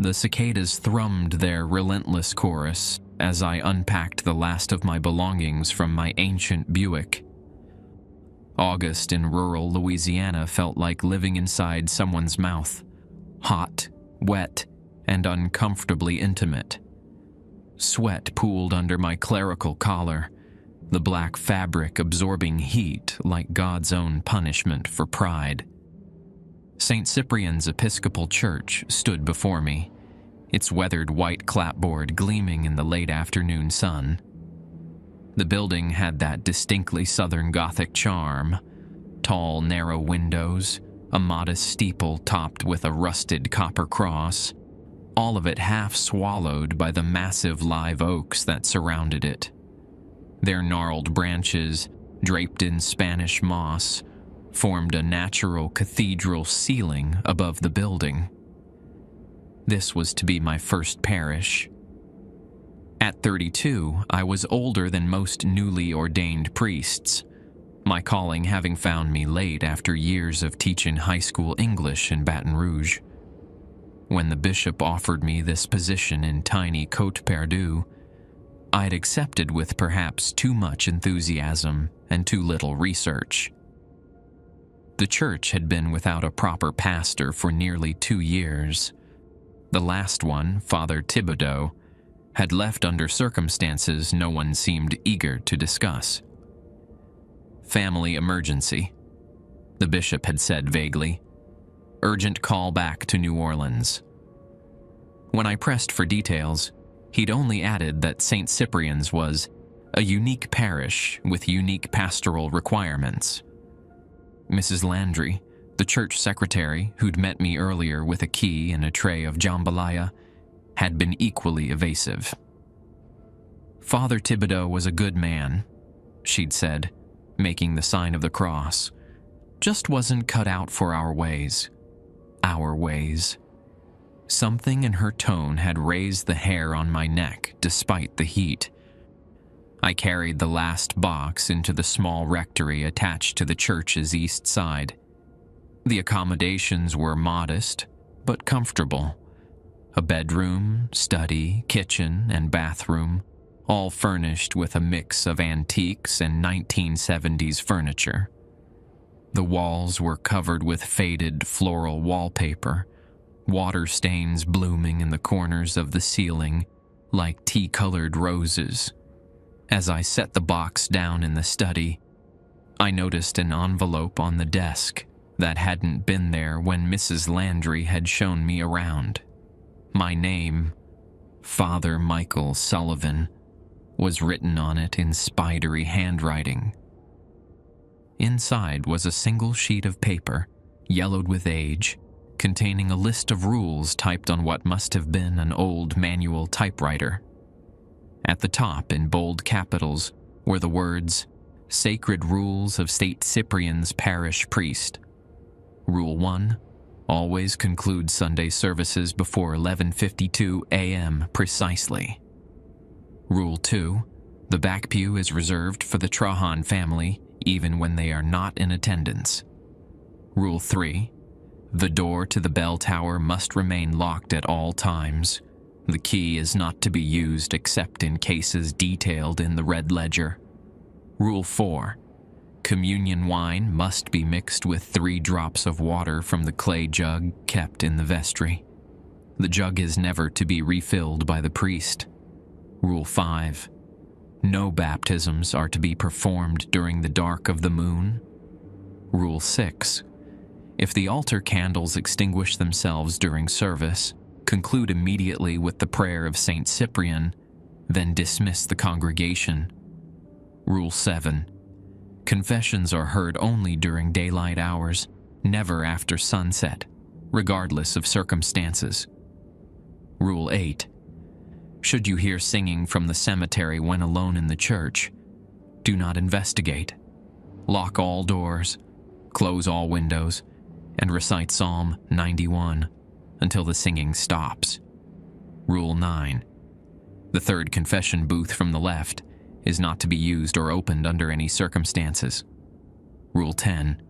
The cicadas thrummed their relentless chorus as I unpacked the last of my belongings from my ancient Buick. August in rural Louisiana felt like living inside someone's mouth, hot, wet, and uncomfortably intimate. Sweat pooled under my clerical collar, the black fabric absorbing heat like God's own punishment for pride. St. Cyprian's Episcopal Church stood before me, its weathered white clapboard gleaming in the late afternoon sun. The building had that distinctly Southern Gothic charm: tall, narrow windows, a modest steeple topped with a rusted copper cross, all of it half swallowed by the massive live oaks that surrounded it. Their gnarled branches, draped in Spanish moss, formed a natural cathedral ceiling above the building. This was to be my first parish. At 32, I was older than most newly ordained priests, my calling having found me late after years of teaching high school English in Baton Rouge. When the bishop offered me this position in tiny Côte Perdue, I'd accepted with perhaps too much enthusiasm and too little research. The church had been without a proper pastor for nearly 2 years. The last one, Father Thibodeau, had left under circumstances no one seemed eager to discuss. Family emergency, the bishop had said vaguely. Urgent call back to New Orleans. When I pressed for details, he'd only added that St. Cyprian's was a unique parish with unique pastoral requirements. Mrs. Landry, the church secretary who'd met me earlier with a key and a tray of jambalaya, had been equally evasive. Father Thibodeau was a good man, she'd said, making the sign of the cross. Just wasn't cut out for our ways. Our ways. Something in her tone had raised the hair on my neck despite the heat. I carried the last box into the small rectory attached to the church's east side. The accommodations were modest, but comfortable. A bedroom, study, kitchen, and bathroom, all furnished with a mix of antiques and 1970s furniture. The walls were covered with faded floral wallpaper, water stains blooming in the corners of the ceiling like tea-colored roses. As I set the box down in the study, I noticed an envelope on the desk that hadn't been there when Mrs. Landry had shown me around. My name, Father Michael Sullivan, was written on it in spidery handwriting. Inside was a single sheet of paper, yellowed with age, containing a list of rules typed on what must have been an old manual typewriter. At the top, in bold capitals, were the words, "Sacred Rules of St. Cyprian's Parish Priest." Rule 1. Always conclude Sunday services before 11:52 a.m. precisely. Rule 2. The back pew is reserved for the Trahan family, even when they are not in attendance. Rule 3. The door to the bell tower must remain locked at all times. The key is not to be used except in cases detailed in the red ledger. Rule 4. Communion wine must be mixed with 3 drops of water from the clay jug kept in the vestry. The jug is never to be refilled by the priest. Rule 5. No baptisms are to be performed during the dark of the moon. Rule 6. If the altar candles extinguish themselves during service, conclude immediately with the prayer of St. Cyprian, then dismiss the congregation. Rule 7. Confessions are heard only during daylight hours, never after sunset, regardless of circumstances. Rule 8. Should you hear singing from the cemetery when alone in the church, do not investigate. Lock all doors, close all windows, and recite Psalm 91 until the singing stops. Rule 9. The third confession booth from the left is not to be used or opened under any circumstances. Rule 10.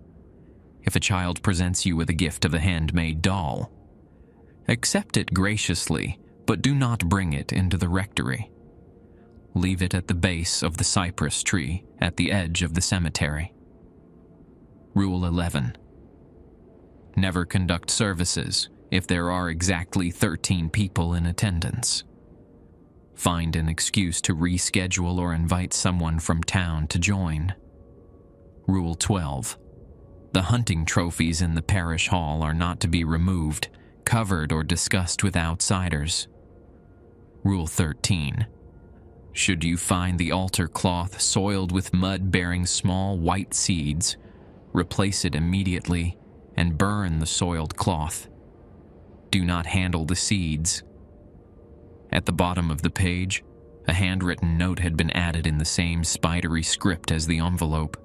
If a child presents you with a gift of the handmade doll, Accept it graciously, but do not bring it into the rectory. Leave it at the base of the cypress tree at the edge of the cemetery. Rule 11. Never conduct services if there are exactly 13 people in attendance. Find an excuse to reschedule or invite someone from town to join. Rule 12. The hunting trophies in the parish hall are not to be removed, covered, or discussed with outsiders. Rule 13. Should you find the altar cloth soiled with mud bearing small white seeds, replace it immediately and burn the soiled cloth. Do not handle the seeds. At the bottom of the page, a handwritten note had been added in the same spidery script as the envelope.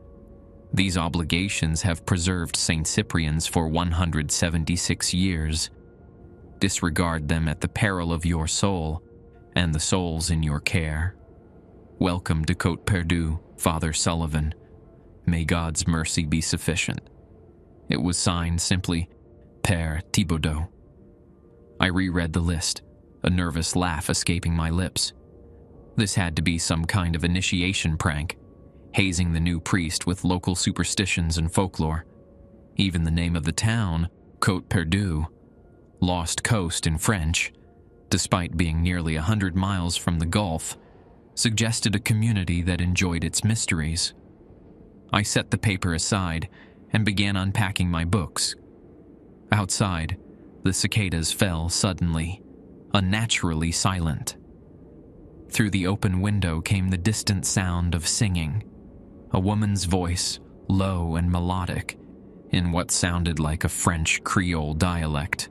These obligations have preserved St. Cyprian's for 176 years. Disregard them at the peril of your soul and the souls in your care. Welcome to Côte Perdue, Father Sullivan. May God's mercy be sufficient. It was signed simply, Père Thibaudot. I reread the list, a nervous laugh escaping my lips. This had to be some kind of initiation prank, hazing the new priest with local superstitions and folklore. Even the name of the town, Côte Perdue, Lost Coast in French, despite being nearly 100 miles from the Gulf, suggested a community that enjoyed its mysteries. I set the paper aside and began unpacking my books. Outside, the cicadas fell suddenly, unnaturally silent. Through the open window came the distant sound of singing, a woman's voice, low and melodic, in what sounded like a French Creole dialect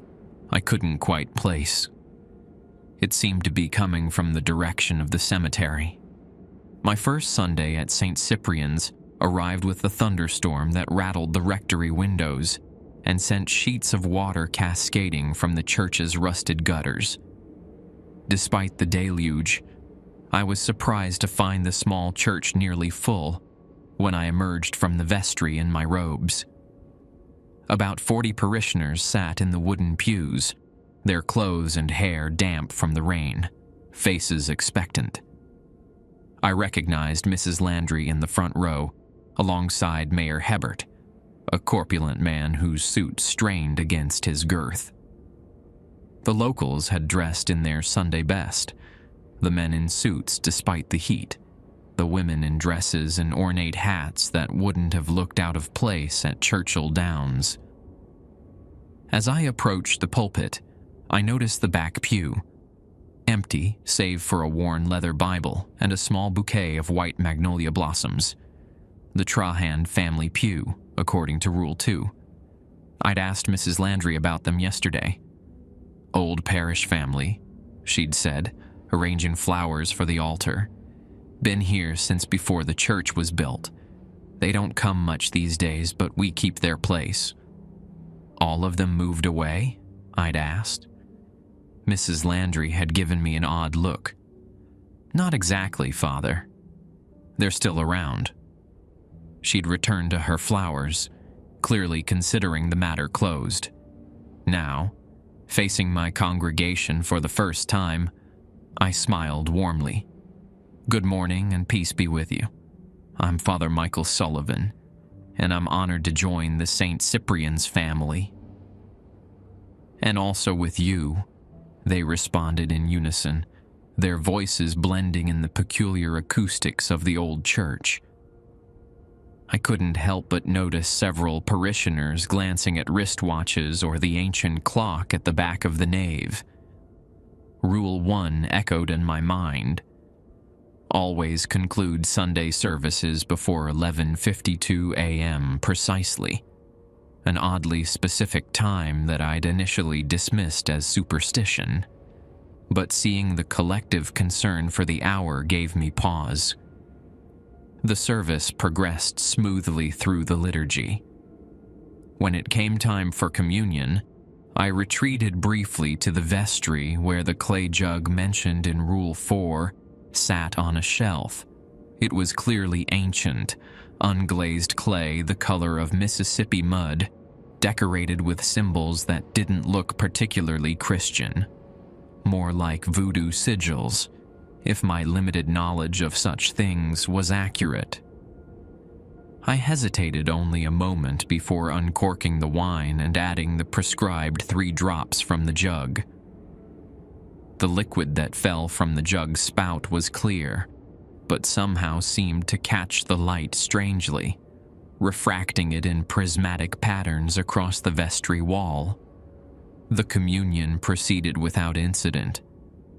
I couldn't quite place. It seemed to be coming from the direction of the cemetery. My first Sunday at St. Cyprian's arrived with a thunderstorm that rattled the rectory windows and sent sheets of water cascading from the church's rusted gutters. Despite the deluge, I was surprised to find the small church nearly full when I emerged from the vestry in my robes. About 40 parishioners sat in the wooden pews, their clothes and hair damp from the rain, faces expectant. I recognized Mrs. Landry in the front row, alongside Mayor Hebert, a corpulent man whose suit strained against his girth. The locals had dressed in their Sunday best, the men in suits despite the heat, the women in dresses and ornate hats that wouldn't have looked out of place at Churchill Downs. As I approached the pulpit, I noticed the back pew, empty save for a worn leather Bible and a small bouquet of white magnolia blossoms. The Trahan family pew, according to Rule 2. I'd asked Mrs. Landry about them yesterday. Old parish family, she'd said, arranging flowers for the altar. Been here since before the church was built. They don't come much these days, but we keep their place. All of them moved away? I'd asked. Mrs. Landry had given me an odd look. Not exactly, Father. They're still around. She'd returned to her flowers, clearly considering the matter closed. Now, facing my congregation for the first time, I smiled warmly. Good morning and peace be with you. I'm Father Michael Sullivan, and I'm honored to join the St. Cyprian's family. And also with you, they responded in unison, their voices blending in the peculiar acoustics of the old church. I couldn't help but notice several parishioners glancing at wristwatches or the ancient clock at the back of the nave. Rule 1 echoed in my mind. Always conclude Sunday services before 11:52 a.m. precisely, an oddly specific time that I'd initially dismissed as superstition, but seeing the collective concern for the hour gave me pause. The service progressed smoothly through the liturgy. When it came time for communion, I retreated briefly to the vestry where the clay jug mentioned in Rule 4 sat on a shelf. It was clearly ancient, unglazed clay the color of Mississippi mud, decorated with symbols that didn't look particularly Christian, more like voodoo sigils, if my limited knowledge of such things was accurate. I hesitated only a moment before uncorking the wine and adding the prescribed 3 drops from the jug. The liquid that fell from the jug's spout was clear, but somehow seemed to catch the light strangely, refracting it in prismatic patterns across the vestry wall. The communion proceeded without incident,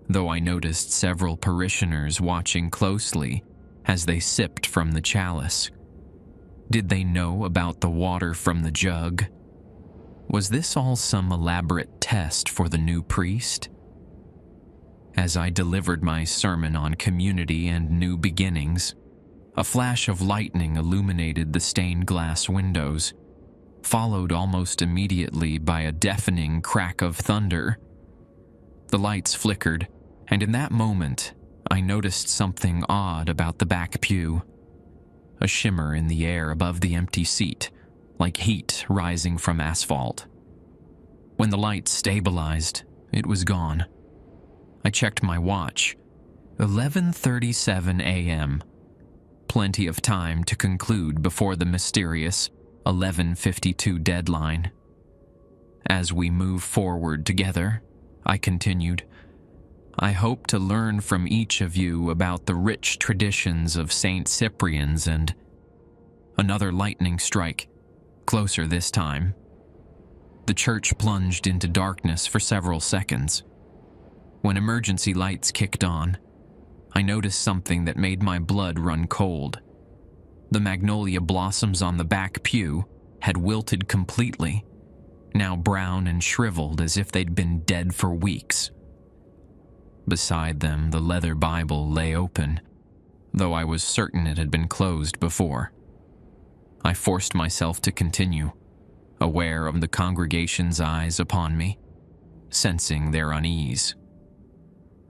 though I noticed several parishioners watching closely as they sipped from the chalice. Did they know about the water from the jug? Was this all some elaborate test for the new priest? As I delivered my sermon on community and new beginnings, a flash of lightning illuminated the stained glass windows, followed almost immediately by a deafening crack of thunder. The lights flickered, and in that moment, I noticed something odd about the back pew. A shimmer in the air above the empty seat, like heat rising from asphalt. When the light stabilized, it was gone. I checked my watch. 11:37 a.m. Plenty of time to conclude before the mysterious 11:52 deadline. As we move forward together, I continued, I hope to learn from each of you about the rich traditions of St. Cyprian's and... Another lightning strike, closer this time. The church plunged into darkness for several seconds. When emergency lights kicked on, I noticed something that made my blood run cold. The magnolia blossoms on the back pew had wilted completely, now brown and shriveled as if they'd been dead for weeks. Beside them, the leather Bible lay open, though I was certain it had been closed before. I forced myself to continue, aware of the congregation's eyes upon me, sensing their unease.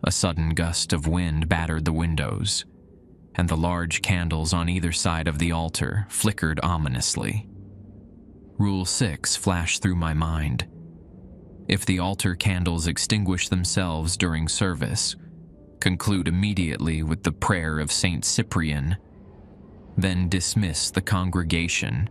A sudden gust of wind battered the windows, and the large candles on either side of the altar flickered ominously. Rule 6 flashed through my mind. If the altar candles extinguish themselves during service, conclude immediately with the prayer of St. Cyprian, then dismiss the congregation.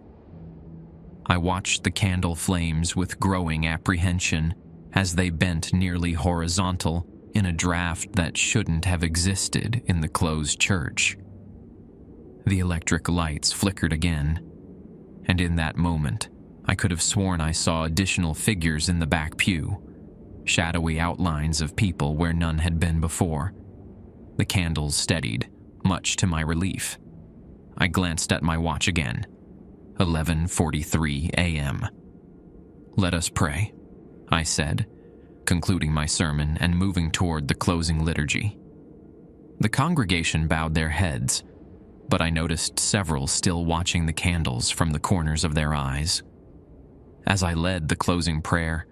I watched the candle flames with growing apprehension as they bent nearly horizontal in a draft that shouldn't have existed in the closed church. The electric lights flickered again, and in that moment, I could have sworn I saw additional figures in the back pew, shadowy outlines of people where none had been before. The candles steadied, much to my relief. I glanced at my watch again. 11:43 a.m. Let us pray, I said, concluding my sermon and moving toward the closing liturgy. The congregation bowed their heads, but I noticed several still watching the candles from the corners of their eyes. As I led the closing prayer,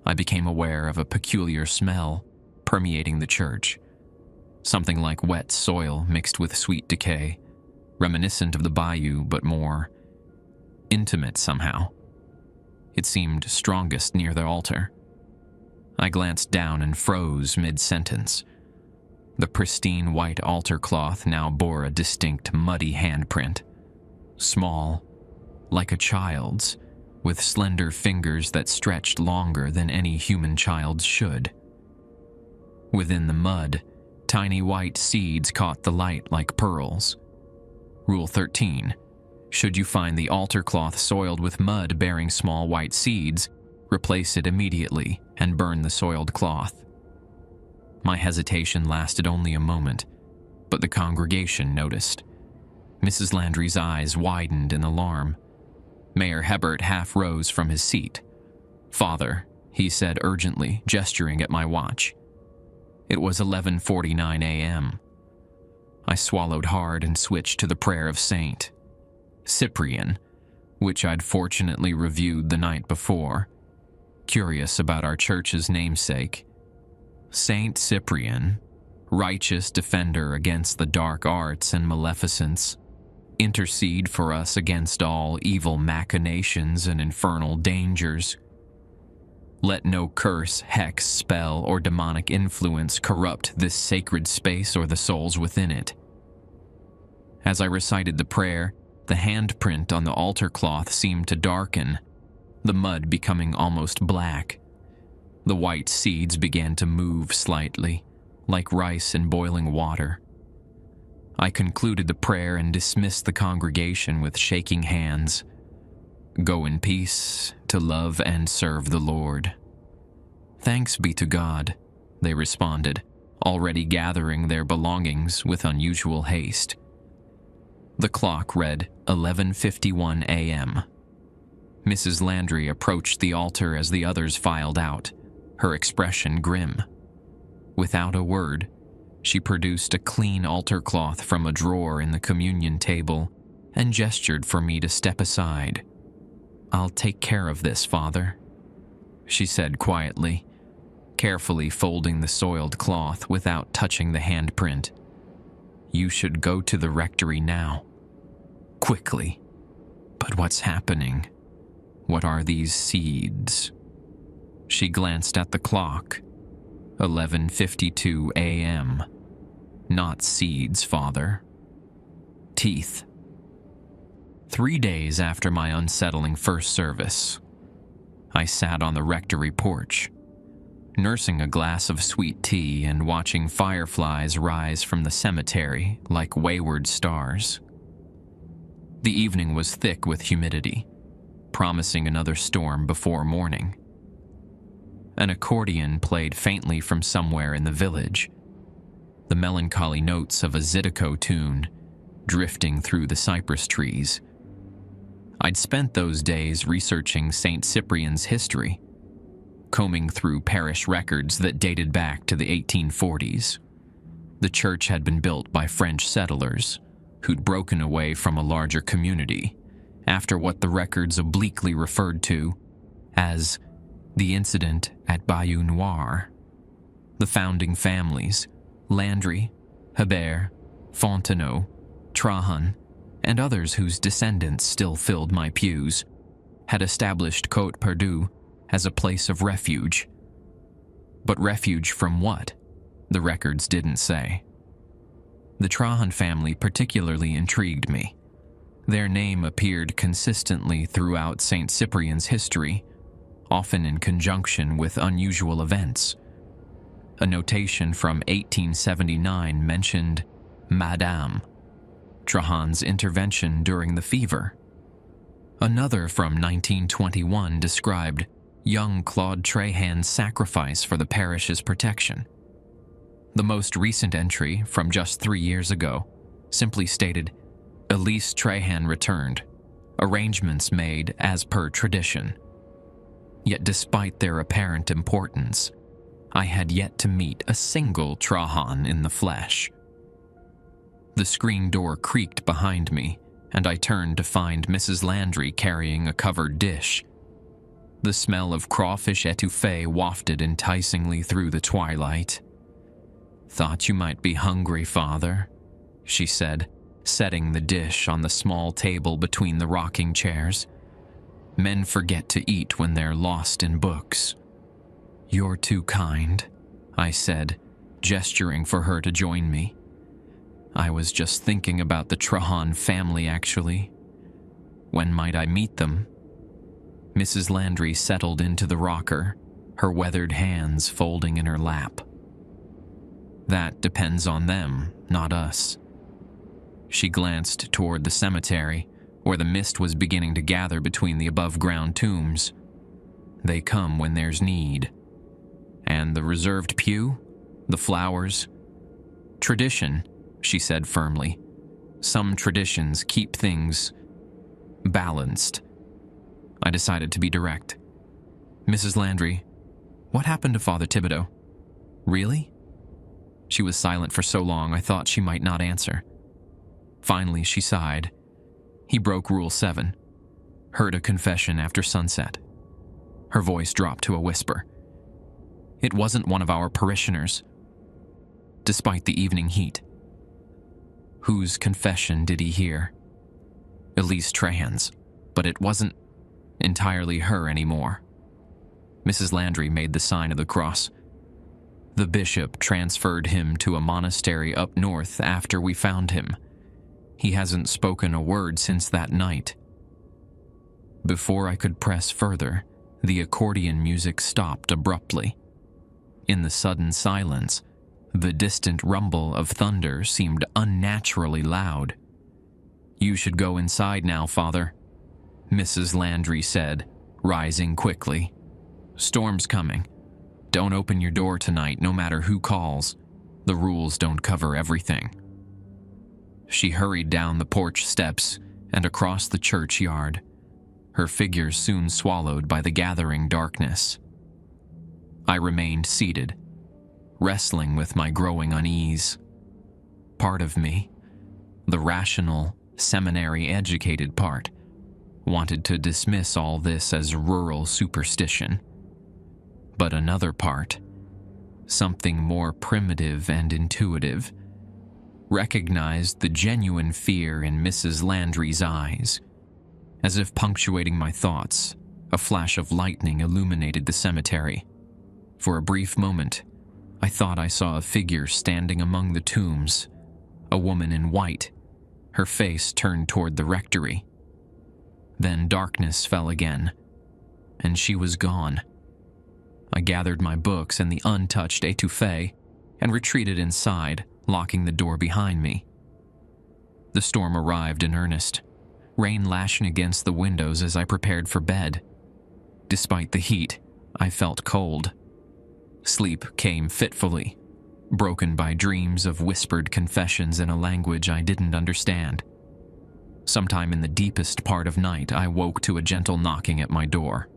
I became aware of a peculiar smell permeating the church, something like wet soil mixed with sweet decay, reminiscent of the bayou but more intimate somehow. It seemed strongest near the altar. I glanced down and froze mid-sentence. The pristine white altar cloth now bore a distinct muddy handprint, small, like a child's, with slender fingers that stretched longer than any human child's should. Within the mud, tiny white seeds caught the light like pearls. Rule 13. Should you find the altar cloth soiled with mud bearing small white seeds, replace it immediately and burn the soiled cloth. My hesitation lasted only a moment, but the congregation noticed. Mrs. Landry's eyes widened in alarm. Mayor Hebert half rose from his seat. "Father," he said urgently, gesturing at my watch. It was 11:49 a.m. I swallowed hard and switched to the prayer of St. Cyprian, which I'd fortunately reviewed the night before, curious about our church's namesake. St. Cyprian, righteous defender against the dark arts and maleficence, intercede for us against all evil machinations and infernal dangers. Let no curse, hex, spell, or demonic influence corrupt this sacred space or the souls within it. As I recited the prayer, the handprint on the altar cloth seemed to darken, the mud becoming almost black. The white seeds began to move slightly, like rice in boiling water. I concluded the prayer and dismissed the congregation with shaking hands. Go in peace to love and serve the Lord. Thanks be to God, they responded, already gathering their belongings with unusual haste. The clock read 11:51 a.m. Mrs. Landry approached the altar as the others filed out, her expression grim. Without a word, she produced a clean altar cloth from a drawer in the communion table and gestured for me to step aside. "I'll take care of this, Father," she said quietly, carefully folding the soiled cloth without touching the handprint. "You should go to the rectory now. Quickly." "But what's happening? What are these seeds?" She glanced at the clock. 11:52 a.m. Not seeds, Father. Teeth. 3 days after my unsettling first service, I sat on the rectory porch, nursing a glass of sweet tea and watching fireflies rise from the cemetery like wayward stars. The evening was thick with humidity, promising another storm before morning. An accordion played faintly from somewhere in the village, the melancholy notes of a Zydeco tune drifting through the cypress trees. I'd spent those days researching St. Cyprian's history, combing through parish records that dated back to the 1840s. The church had been built by French settlers who'd broken away from a larger community after what the records obliquely referred to as the incident at Bayou Noir. The founding families, Landry, Hebert, Fontenot, Trahan, and others whose descendants still filled my pews, had established Côte Perdue as a place of refuge. But refuge from what? The records didn't say. The Trahan family particularly intrigued me. Their name appeared consistently throughout St. Cyprian's history, often in conjunction with unusual events. A notation from 1879 mentioned Madame, Trahan's intervention during the fever. Another from 1921 described young Claude Trahan's sacrifice for the parish's protection. The most recent entry, from just 3 years ago, simply stated, Elise Trahan returned, arrangements made as per tradition. Yet despite their apparent importance, I had yet to meet a single Trahan in the flesh. The screen door creaked behind me, and I turned to find Mrs. Landry carrying a covered dish. The smell of crawfish étouffée wafted enticingly through the twilight. "Thought you might be hungry, Father," she said, setting the dish on the small table between the rocking chairs. "Men forget to eat when they're lost in books." "You're too kind," I said, gesturing for her to join me. "I was just thinking about the Trahan family, actually. When might I meet them?" Mrs. Landry settled into the rocker, her weathered hands folding in her lap. "That depends on them, not us." She glanced toward the cemetery, where the mist was beginning to gather between the above-ground tombs. "They come when there's need. And the reserved pew? The flowers? Tradition," she said firmly. "Some traditions keep things balanced." I decided to be direct. "Mrs. Landry, what happened to Father Thibodeau?" "Really?" She was silent for so long I thought she might not answer. Finally, she sighed. "He broke Rule 7. Heard a confession after sunset." Her voice dropped to a whisper. "It wasn't one of our parishioners, despite the evening heat." "Whose confession did he hear?" Elise Trahans, but it wasn't entirely her anymore. Mrs. Landry made the sign of the cross. The bishop transferred him to a monastery up north after we found him. He hasn't spoken a word since that night. Before I could press further, the accordion music stopped abruptly. In the sudden silence, the distant rumble of thunder seemed unnaturally loud. "You should go inside now, Father," Mrs. Landry said, rising quickly. "Storm's coming. Don't open your door tonight, no matter who calls. The rules don't cover everything." She hurried down the porch steps and across the churchyard, her figure soon swallowed by the gathering darkness. I remained seated, wrestling with my growing unease. Part of me, the rational, seminary-educated part, wanted to dismiss all this as rural superstition. But another part, something more primitive and intuitive, recognized the genuine fear in Mrs. Landry's eyes. As if punctuating my thoughts, a flash of lightning illuminated the cemetery. For a brief moment, I thought I saw a figure standing among the tombs, a woman in white, her face turned toward the rectory. Then darkness fell again, and she was gone. I gathered my books and the untouched étouffée and retreated inside, locking the door behind me. The storm arrived in earnest, rain lashing against the windows as I prepared for bed. Despite the heat, I felt cold. Sleep came fitfully, broken by dreams of whispered confessions in a language I didn't understand. Sometime in the deepest part of night, I woke to a gentle knocking at my door.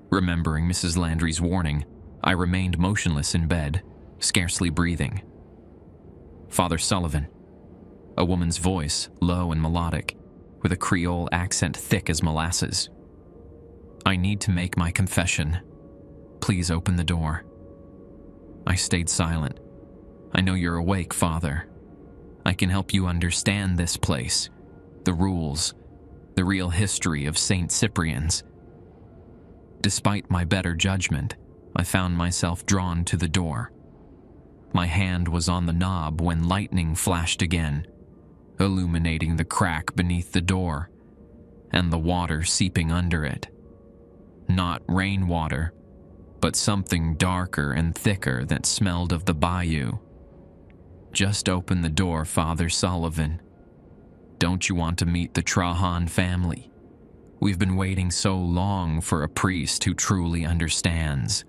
Remembering Mrs. Landry's warning, I remained motionless in bed, scarcely breathing. "Father Sullivan," a woman's voice, low and melodic, with a Creole accent thick as molasses. "I need to make my confession. Please open the door." I stayed silent. "I know you're awake, Father. I can help you understand this place, the rules, the real history of St. Cyprian's." Despite my better judgment, I found myself drawn to the door. My hand was on the knob when lightning flashed again, illuminating the crack beneath the door and the water seeping under it. Not rainwater, but something darker and thicker that smelled of the bayou. "Just open the door, Father Sullivan. Don't you want to meet the Trahan family? We've been waiting so long for a priest who truly understands."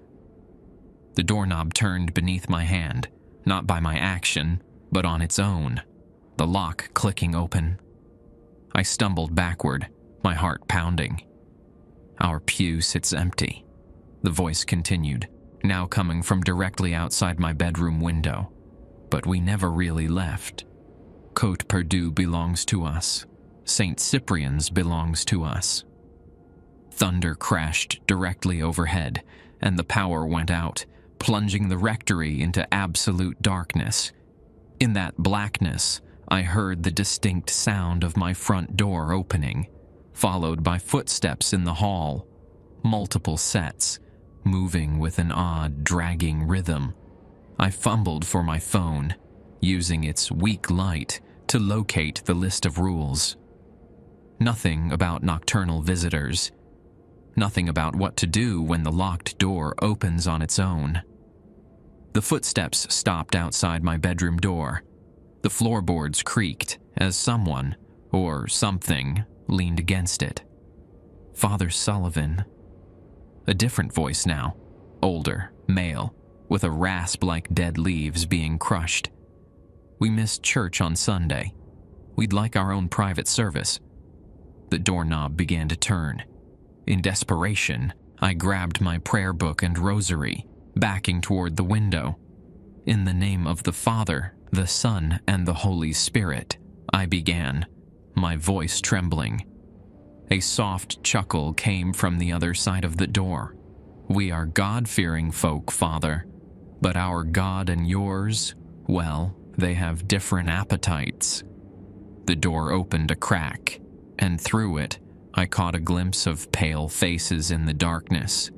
The doorknob turned beneath my hand, not by my action, but on its own, the lock clicking open. I stumbled backward, my heart pounding. "Our pew sits empty," the voice continued, now coming from directly outside my bedroom window. "But we never really left. Côte Perdue belongs to us. St. Cyprian's belongs to us." Thunder crashed directly overhead, and the power went out, plunging the rectory into absolute darkness. In that blackness, I heard the distinct sound of my front door opening, followed by footsteps in the hall, multiple sets, moving with an odd, dragging rhythm. I fumbled for my phone, using its weak light to locate the list of rules. Nothing about nocturnal visitors. Nothing about what to do when the locked door opens on its own. The footsteps stopped outside my bedroom door. The floorboards creaked as someone, or something, leaned against it. Father Sullivan. A different voice now, older, male, with a rasp like dead leaves being crushed. "We missed church on Sunday. We'd like our own private service." The doorknob began to turn. In desperation, I grabbed my prayer book and rosary, backing toward the window. "In the name of the Father, the Son, and the Holy Spirit," I began, my voice trembling. A soft chuckle came from the other side of the door. "We are God-fearing folk, Father, but our God and yours, well, They have different appetites. The door opened a crack, and through it, I caught a glimpse of pale faces in the darkness.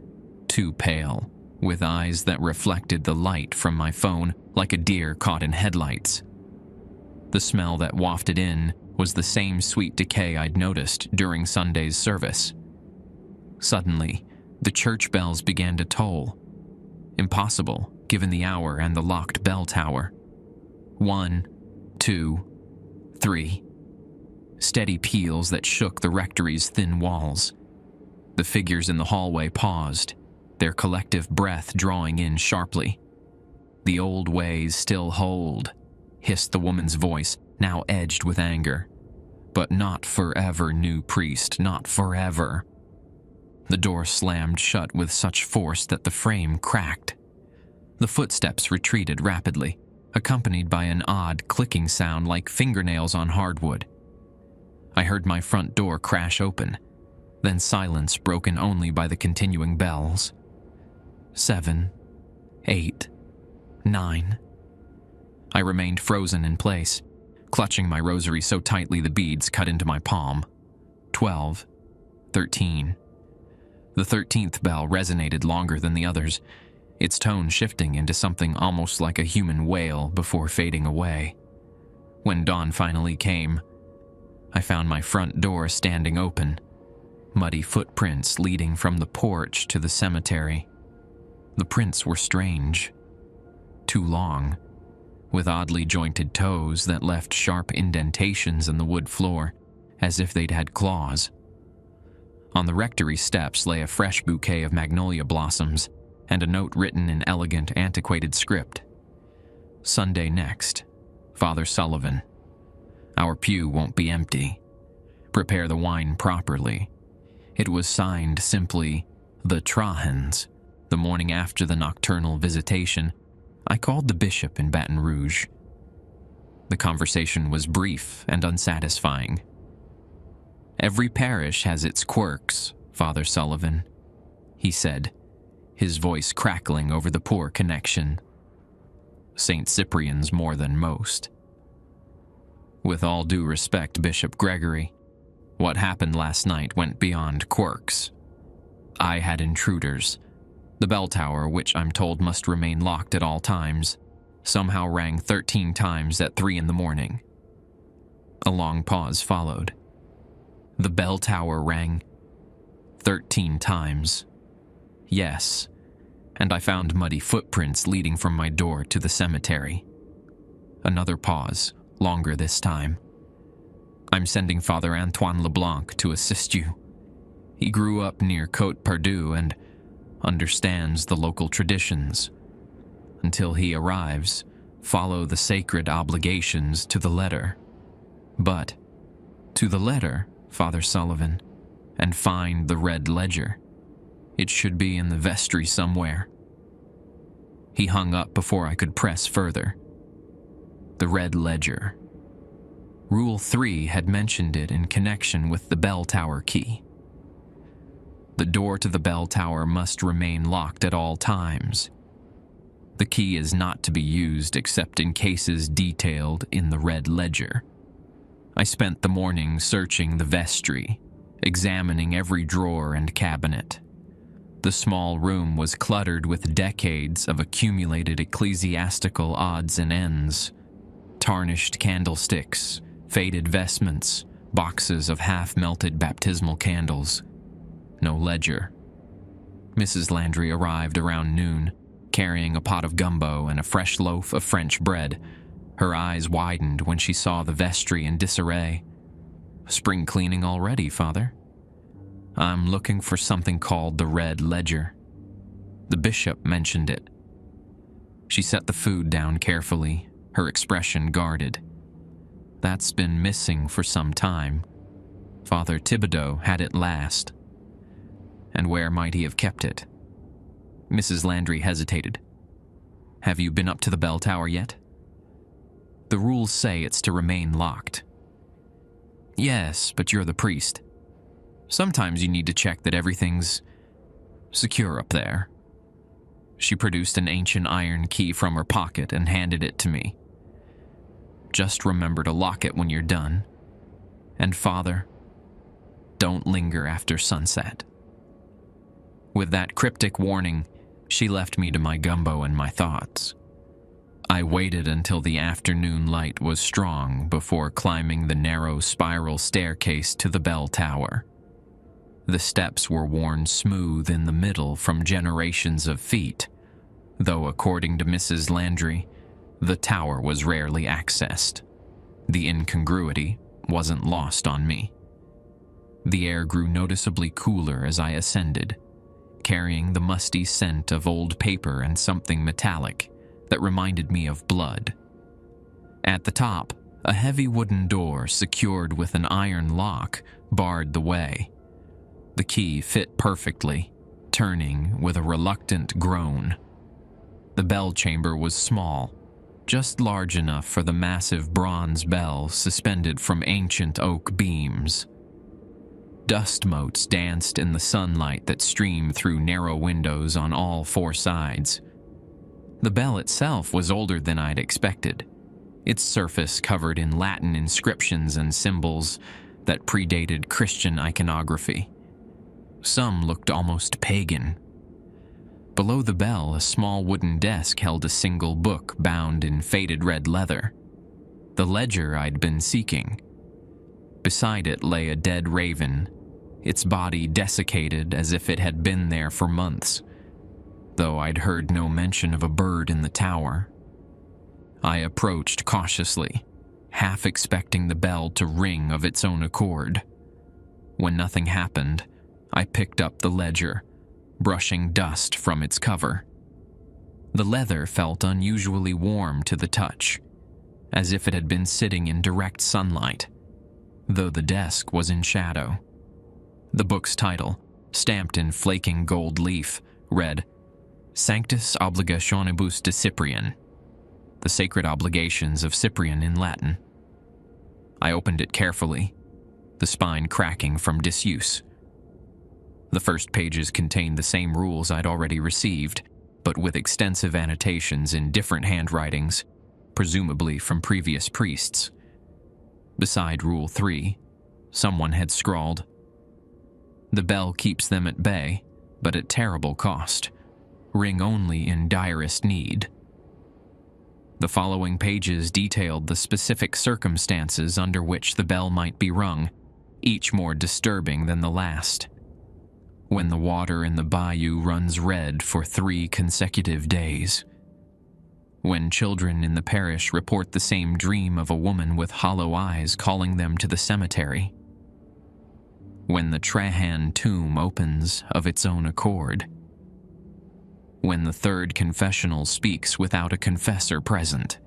Too pale, with eyes that reflected the light from my phone like a deer caught in headlights. The smell that wafted in was the same sweet decay I'd noticed during Sunday's service. Suddenly, the church bells began to toll. Impossible, given the hour and the locked bell tower. 1, 2, 3. Steady peals that shook the rectory's thin walls. The figures in the hallway paused, their collective breath drawing in sharply. "The old ways still hold," hissed the woman's voice, now edged with anger. "But not forever, new priest, not forever." The door slammed shut with such force that the frame cracked. The footsteps retreated rapidly, accompanied by an odd clicking sound like fingernails on hardwood. I heard my front door crash open, then silence broken only by the continuing bells. 7, 8, 9. I remained frozen in place, clutching my rosary so tightly the beads cut into my palm. 12, 13. The 13th bell resonated longer than the others, its tone shifting into something almost like a human wail before fading away. When dawn finally came, I found my front door standing open, muddy footprints leading from the porch to the cemetery. The prints were strange. Too long, with oddly jointed toes that left sharp indentations in the wood floor, as if they'd had claws. On the rectory steps lay a fresh bouquet of magnolia blossoms and a note written in elegant, antiquated script. "Sunday next, Father Sullivan. Our pew won't be empty. Prepare the wine properly." It was signed simply, "The Trahans." The morning after the nocturnal visitation, I called the bishop in Baton Rouge. The conversation was brief and unsatisfying. "Every parish has its quirks, Father Sullivan," he said, his voice crackling over the poor connection. "St. Cyprian's more than most. With all due respect, Bishop Gregory, what happened last night went beyond quirks. I had intruders. The bell tower, which I'm told must remain locked at all times, somehow rang 13 times at 3 in the morning. A long pause followed. The bell tower rang 13 times. Yes, and I found muddy footprints leading from my door to the cemetery. Another pause, longer this time. I'm sending Father Antoine LeBlanc to assist you. He grew up near Côte Perdue and understands the local traditions. Until he arrives, follow the sacred obligations to the letter. But to the letter, Father Sullivan, and find the red ledger. It should be in the vestry somewhere." He hung up before I could press further. The red ledger. Rule 3 had mentioned it in connection with the bell tower key. The door to the bell tower must remain locked at all times. The key is not to be used except in cases detailed in the red ledger. I spent the morning searching the vestry, examining every drawer and cabinet. The small room was cluttered with decades of accumulated ecclesiastical odds and ends. Tarnished candlesticks, faded vestments, boxes of half-melted baptismal candles. No ledger. Mrs. Landry arrived around noon, carrying a pot of gumbo and a fresh loaf of French bread. Her eyes widened when she saw the vestry in disarray. "Spring cleaning already, Father?" "I'm looking for something called the red ledger. The bishop mentioned it." She set the food down carefully, her expression guarded. "That's been missing for some time. Father Thibodeau had it last." "And where might he have kept it?" Mrs. Landry hesitated. "Have you been up to the bell tower yet?" "The rules say it's to remain locked." "Yes, but you're the priest. Sometimes you need to check that everything's secure up there." She produced an ancient iron key from her pocket and handed it to me. just remember to lock it when you're done. And Father, don't linger after sunset." With that cryptic warning, she left me to my gumbo and my thoughts. I waited until the afternoon light was strong before climbing the narrow spiral staircase to the bell tower. The steps were worn smooth in the middle from generations of feet, though according to Mrs. Landry, the tower was rarely accessed. The incongruity wasn't lost on me. The air grew noticeably cooler as I ascended, carrying the musty scent of old paper and something metallic that reminded me of blood. At the top, a heavy wooden door secured with an iron lock barred the way. The key fit perfectly, turning with a reluctant groan. The bell chamber was small, just large enough for the massive bronze bell suspended from ancient oak beams. Dust motes danced in the sunlight that streamed through narrow windows on all four sides. The bell itself was older than I'd expected, its surface covered in Latin inscriptions and symbols that predated Christian iconography. Some looked almost pagan. Below the bell, a small wooden desk held a single book bound in faded red leather, the ledger I'd been seeking. Beside it lay a dead raven, its body desiccated as if it had been there for months, though I'd heard no mention of a bird in the tower. I approached cautiously, half expecting the bell to ring of its own accord. When nothing happened, I picked up the ledger, brushing dust from its cover. The leather felt unusually warm to the touch, as if it had been sitting in direct sunlight, though the desk was in shadow. The book's title, stamped in flaking gold leaf, read, Sanctus Obligationibus de Cyprian, the sacred obligations of Cyprian in Latin. I opened it carefully, the spine cracking from disuse. The first pages contained the same rules I'd already received, but with extensive annotations in different handwritings, presumably from previous priests. Beside Rule 3, someone had scrawled, "The bell keeps them at bay, but at terrible cost. Ring only in direst need." The following pages detailed the specific circumstances under which the bell might be rung, each more disturbing than the last. When the water in the bayou runs red for 3 consecutive days. When children in the parish report the same dream of a woman with hollow eyes calling them to the cemetery. When the Trahan tomb opens of its own accord. When the third confessional speaks without a confessor present.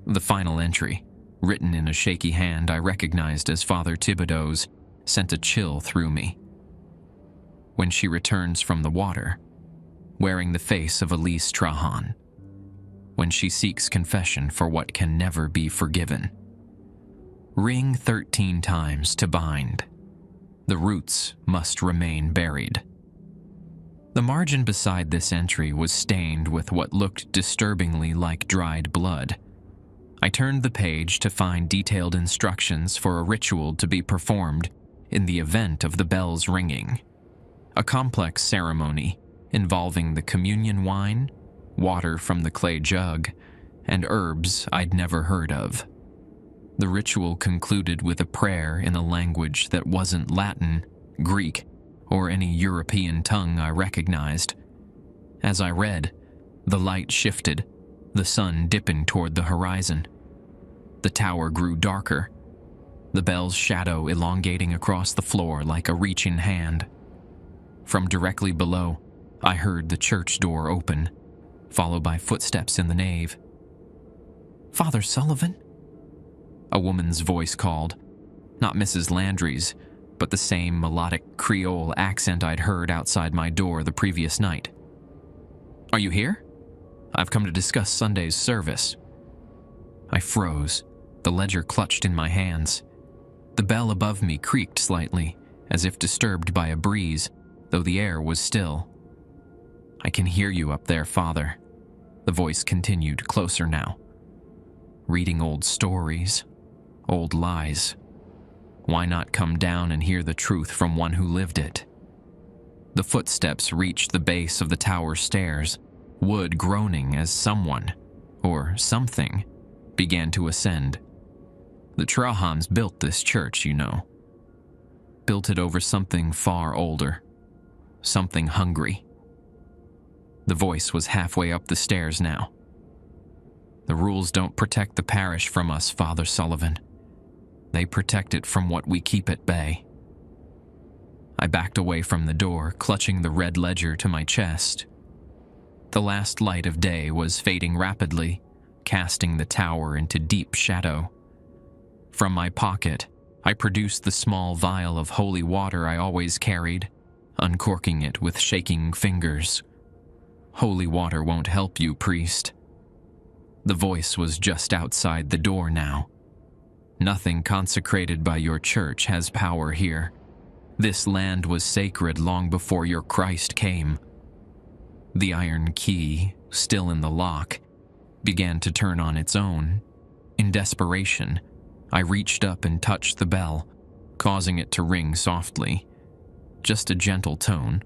The final entry, written in a shaky hand I recognized as Father Thibodeau's, sent a chill through me. When she returns from the water, wearing the face of Elise Trahan. When she seeks confession for what can never be forgiven. Ring 13 times to bind. The roots must remain buried. The margin beside this entry was stained with what looked disturbingly like dried blood. I turned the page to find detailed instructions for a ritual to be performed in the event of the bell's ringing. A complex ceremony involving the communion wine, water from the clay jug, and herbs I'd never heard of. The ritual concluded with a prayer in a language that wasn't Latin, Greek, or any European tongue I recognized. As I read, the light shifted, the sun dipping toward the horizon. The tower grew darker, the bell's shadow elongating across the floor like a reaching hand. From directly below, I heard the church door open, followed by footsteps in the nave. "Father Sullivan?" A woman's voice called, not Mrs. Landry's, but the same melodic Creole accent I'd heard outside my door the previous night. "Are you here? I've come to discuss Sunday's service." I froze, the ledger clutched in my hands. The bell above me creaked slightly, as if disturbed by a breeze, though the air was still. "I can hear you up there, Father," the voice continued, closer now. reading old stories, old lies. Why not come down and hear the truth from one who lived it? The footsteps reached the base of the tower stairs, wood groaning as someone, or something, began to ascend. The Trahans built this church, you know. Built it over something far older, something hungry. The voice was halfway up the stairs now. The rules don't protect the parish from us, Father Sullivan. They protect it from what we keep at bay. I backed away from the door, clutching the red ledger to my chest. The last light of day was fading rapidly, casting the tower into deep shadow. From my pocket, I produced the small vial of holy water I always carried, uncorking it with shaking fingers. Holy water won't help you, priest. The voice was just outside the door now. Nothing consecrated by your church has power here. This land was sacred long before your Christ came. The iron key, still in the lock, began to turn on its own. In desperation, I reached up and touched the bell, causing it to ring softly. Just a gentle tone,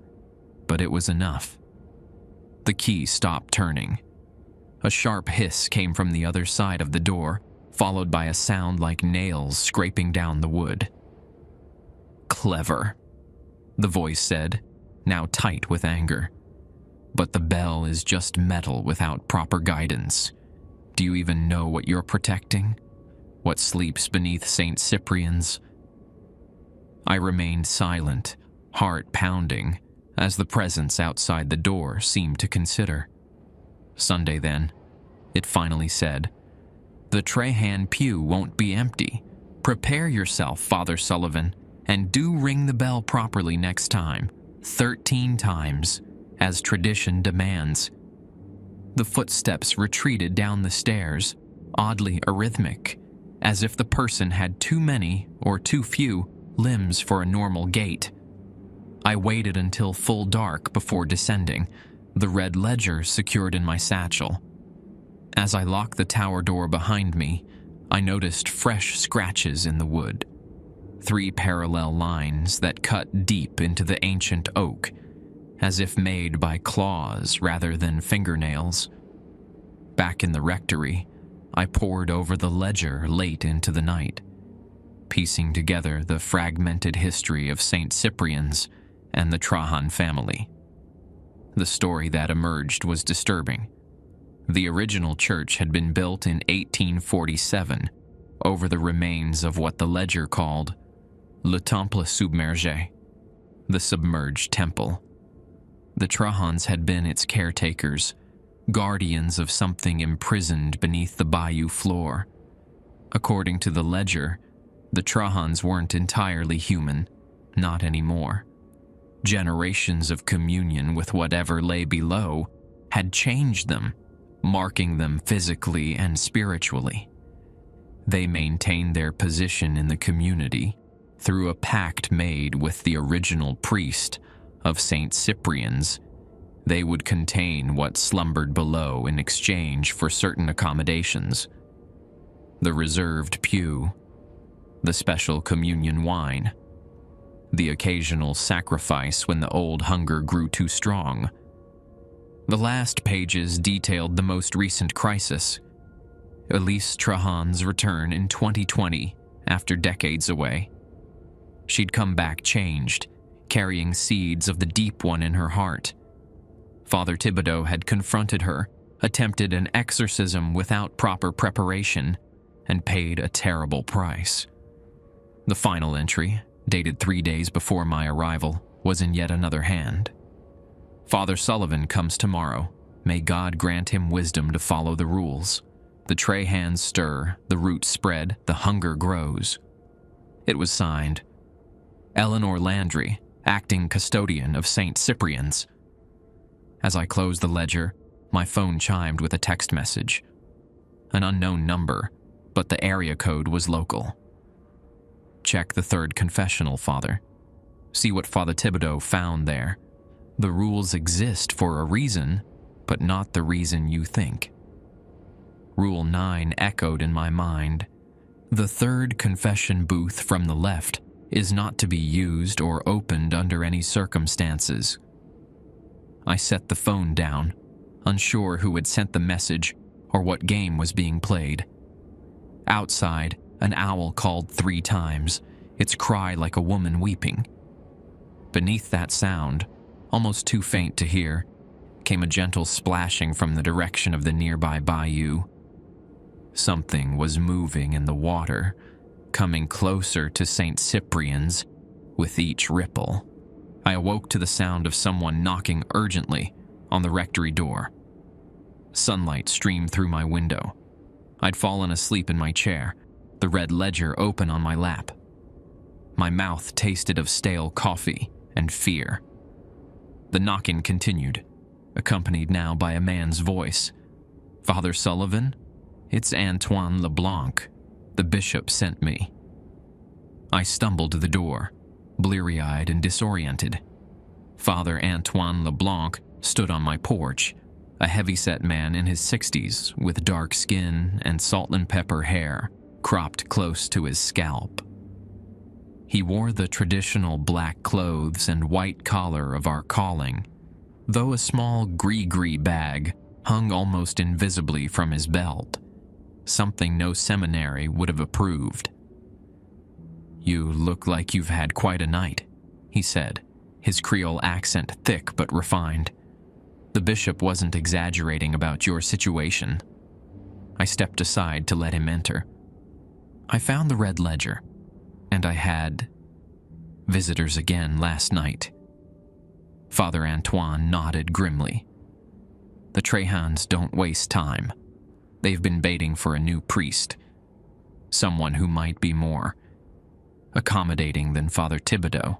but it was enough. The key stopped turning. A sharp hiss came from the other side of the door, followed by a sound like nails scraping down the wood. Clever, the voice said, now tight with anger. But the bell is just metal without proper guidance. Do you even know what you're protecting? What sleeps beneath St. Cyprian's? I remained silent, heart pounding, as the presence outside the door seemed to consider. Sunday then, it finally said, the Trahan pew won't be empty. Prepare yourself, Father Sullivan, and do ring the bell properly next time, 13 times, as tradition demands. The footsteps retreated down the stairs, oddly arrhythmic, as if the person had too many or too few limbs for a normal gait. I waited until full dark before descending, the red ledger secured in my satchel. As I locked the tower door behind me, I noticed fresh scratches in the wood. 3 parallel lines that cut deep into the ancient oak, as if made by claws rather than fingernails. Back in the rectory, I pored over the ledger late into the night, piecing together the fragmented history of St. Cyprian's and the Trahan family. The story that emerged was disturbing. The original church had been built in 1847 over the remains of what the ledger called Le Temple Submergé, the submerged temple. The Trahans had been its caretakers, guardians of something imprisoned beneath the bayou floor. According to the ledger, the Trahans weren't entirely human, not anymore. Generations of communion with whatever lay below had changed them, marking them physically and spiritually. They maintained their position in the community through a pact made with the original priest of St. Cyprian's. They would contain what slumbered below in exchange for certain accommodations. The reserved pew, the special communion wine, the occasional sacrifice when the old hunger grew too strong. The last pages detailed the most recent crisis. Elise Trahan's return in 2020 after decades away. She'd come back changed, carrying seeds of the deep one in her heart. Father Thibodeau had confronted her, attempted an exorcism without proper preparation, and paid a terrible price. The final entry, dated 3 days before my arrival, was in yet another hand. Father Sullivan comes tomorrow. May God grant him wisdom to follow the rules. The Trahans stir, the roots spread, the hunger grows. It was signed, Eleanor Landry, acting custodian of St. Cyprian's. As I closed the ledger, my phone chimed with a text message. An unknown number, but the area code was local. Check the 3rd confessional, Father. See what Father Thibodeau found there. The rules exist for a reason, but not the reason you think. Rule 9 echoed in my mind. The third confession booth from the left is not to be used or opened under any circumstances. I set the phone down, unsure who had sent the message or what game was being played. Outside, an owl called 3 times, its cry like a woman weeping. Beneath that sound, almost too faint to hear, came a gentle splashing from the direction of the nearby bayou. Something was moving in the water, coming closer to St. Cyprian's with each ripple. I awoke to the sound of someone knocking urgently on the rectory door. Sunlight streamed through my window. I'd fallen asleep in my chair, the red ledger open on my lap. My mouth tasted of stale coffee and fear. The knocking continued, accompanied now by a man's voice. "Father Sullivan? It's Antoine LeBlanc. The bishop sent me." I stumbled to the door, bleary-eyed and disoriented. Father Antoine LeBlanc stood on my porch, a heavy-set man in his 60s with dark skin and salt and pepper hair cropped close to his scalp. He wore the traditional black clothes and white collar of our calling, though a small gris-gris bag hung almost invisibly from his belt, something no seminary would have approved. "You look like you've had quite a night," he said, his Creole accent thick but refined. The bishop wasn't exaggerating about your situation. I stepped aside to let him enter. I found the red ledger, and I had visitors again last night. Father Antoine nodded grimly. The Trahans don't waste time. They've been baiting for a new priest, someone who might be more accommodating than Father Thibodeau.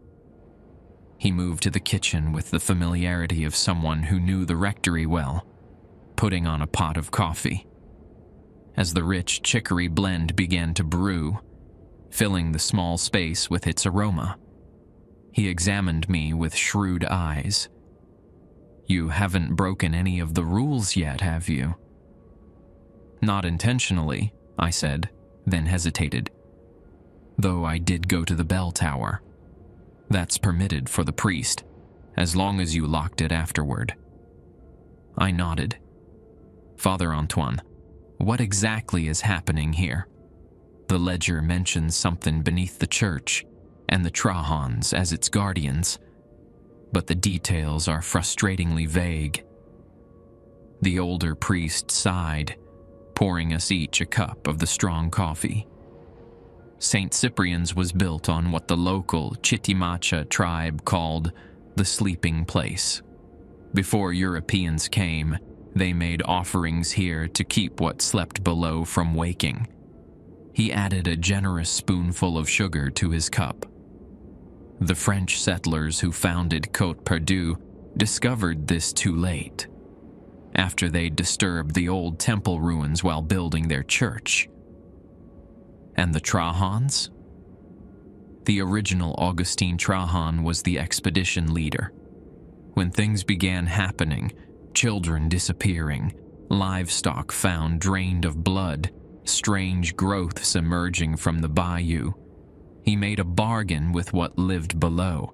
He moved to the kitchen with the familiarity of someone who knew the rectory well, putting on a pot of coffee. As the rich chicory blend began to brew, filling the small space with its aroma, he examined me with shrewd eyes. "You haven't broken any of the rules yet, have you?" "Not intentionally," I said, then hesitated. "Though I did go to the bell tower. That's permitted for the priest, as long as you locked it afterward." I nodded. "Father Antoine, what exactly is happening here? The ledger mentions something beneath the church and the Trahans as its guardians, but the details are frustratingly vague." The older priest sighed, pouring us each a cup of the strong coffee. St. Cyprian's was built on what the local Chitimacha tribe called the sleeping place. Before Europeans came, they made offerings here to keep what slept below from waking. He added a generous spoonful of sugar to his cup. The French settlers who founded Côte Perdue discovered this too late, after they'd disturbed the old temple ruins while building their church. And the Trahans? The original Augustine Trahan was the expedition leader. When things began happening, children disappearing, livestock found drained of blood, strange growths emerging from the bayou, he made a bargain with what lived below.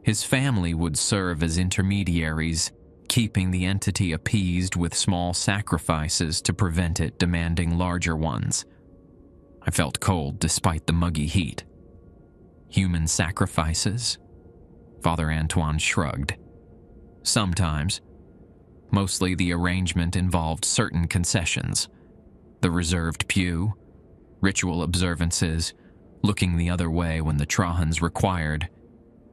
His family would serve as intermediaries, keeping the entity appeased with small sacrifices to prevent it demanding larger ones. I felt cold despite the muggy heat. "Human sacrifices?" Father Antoine shrugged. "Sometimes. Mostly the arrangement involved certain concessions. The reserved pew, ritual observances, looking the other way when the Trahans required,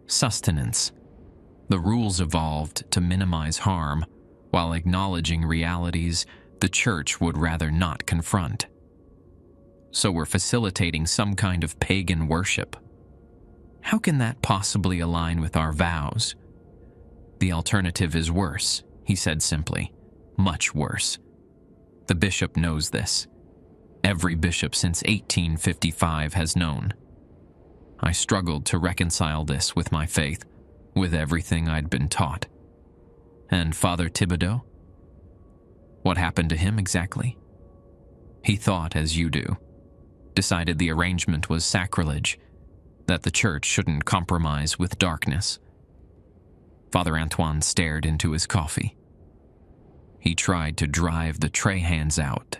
sustenance. The rules evolved to minimize harm, while acknowledging realities the church would rather not confront. So we're facilitating some kind of pagan worship. How can that possibly align with our vows?" "The alternative is worse," he said simply. "Much worse. The bishop knows this. Every bishop since 1855 has known." I struggled to reconcile this with my faith, with everything I'd been taught. "And Father Thibodeau? What happened to him exactly?" He thought as you do, decided the arrangement was sacrilege, that the church shouldn't compromise with darkness. Father Antoine stared into his coffee. He tried to drive the tray hands out,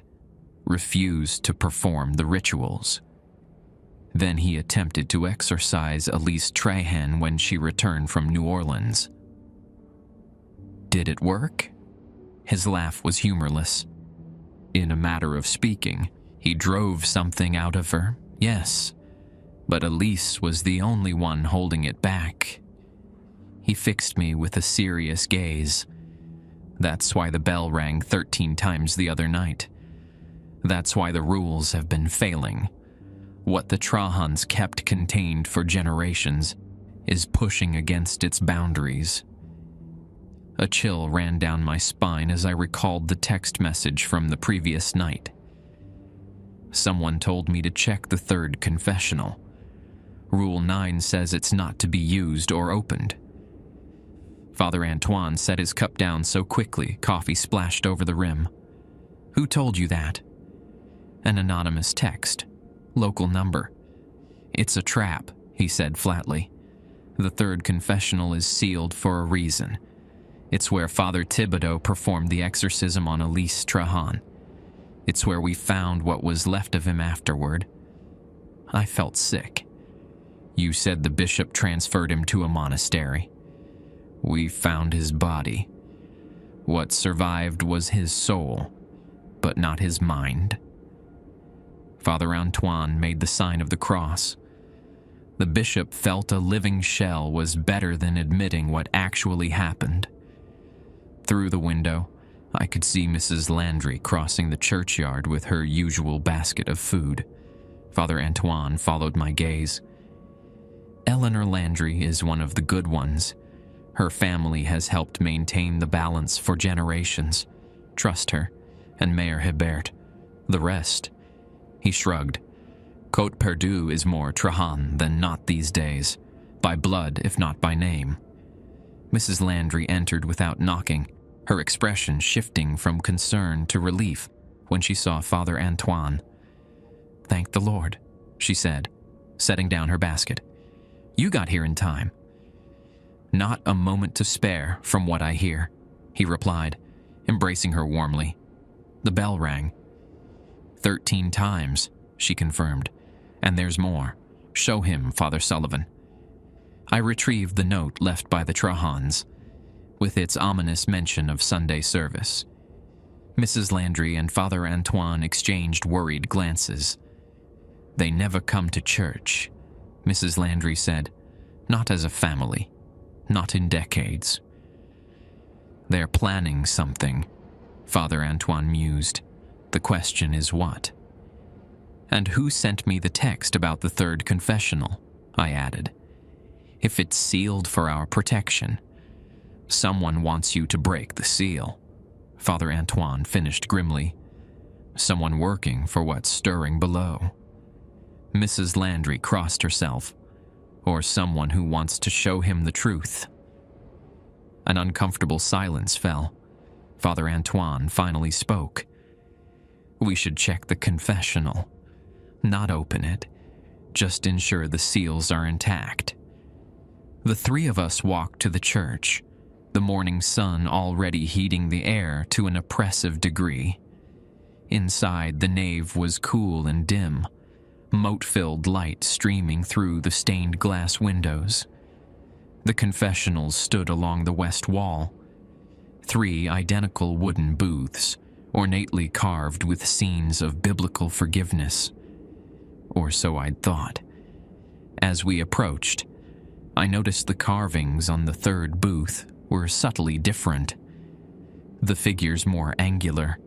refused to perform the rituals. Then he attempted to exorcise Elise Trahan when she returned from New Orleans. Did it work? His laugh was humorless. In a matter of speaking, he drove something out of her, yes, but Elise was the only one holding it back. He fixed me with a serious gaze. That's why the bell rang 13 times the other night. That's why the rules have been failing. What the Trahans kept contained for generations is pushing against its boundaries. A chill ran down my spine as I recalled the text message from the previous night. Someone told me to check the third confessional. Rule 9 says it's not to be used or opened. Father Antoine set his cup down so quickly, coffee splashed over the rim. Who told you that? An anonymous text. Local number. It's a trap, he said flatly. The third confessional is sealed for a reason. It's where Father Thibodeau performed the exorcism on Elise Trahan. It's where we found what was left of him afterward. I felt sick. You said the bishop transferred him to a monastery. We found his body. What survived was his soul, but not his mind. Father Antoine made the sign of the cross. The bishop felt a living shell was better than admitting what actually happened. Through the window, I could see Mrs. Landry crossing the churchyard with her usual basket of food. Father Antoine followed my gaze. Eleanor Landry is one of the good ones. Her family has helped maintain the balance for generations. Trust her, and Mayor Hebert. The rest. He shrugged. Côte Perdue is more Trahan than not these days, by blood if not by name. Mrs. Landry entered without knocking, her expression shifting from concern to relief when she saw Father Antoine. Thank the Lord, she said, setting down her basket. You got here in time. Not a moment to spare, from what I hear, he replied, embracing her warmly. The bell rang. 13 times, she confirmed. And there's more. Show him, Father Sullivan. I retrieved the note left by the Trahans, with its ominous mention of Sunday service. Mrs. Landry and Father Antoine exchanged worried glances. They never come to church, Mrs. Landry said. Not as a family. Not in decades. They're planning something, Father Antoine mused. The question is what? And who sent me the text about the third confessional? I added. If it's sealed for our protection, someone wants you to break the seal, Father Antoine finished grimly. Someone working for what's stirring below. Mrs. Landry crossed herself. Or someone who wants to show him the truth. An uncomfortable silence fell. Father Antoine finally spoke. We should check the confessional. Not open it. Just ensure the seals are intact. The three of us walked to the church, the morning sun already heating the air to an oppressive degree. Inside, the nave was cool and dim, mote-filled light streaming through the stained glass windows. The confessionals stood along the west wall. 3 identical wooden booths, ornately carved with scenes of biblical forgiveness. Or so I'd thought. As we approached, I noticed the carvings on the third booth were subtly different. The figures more angular,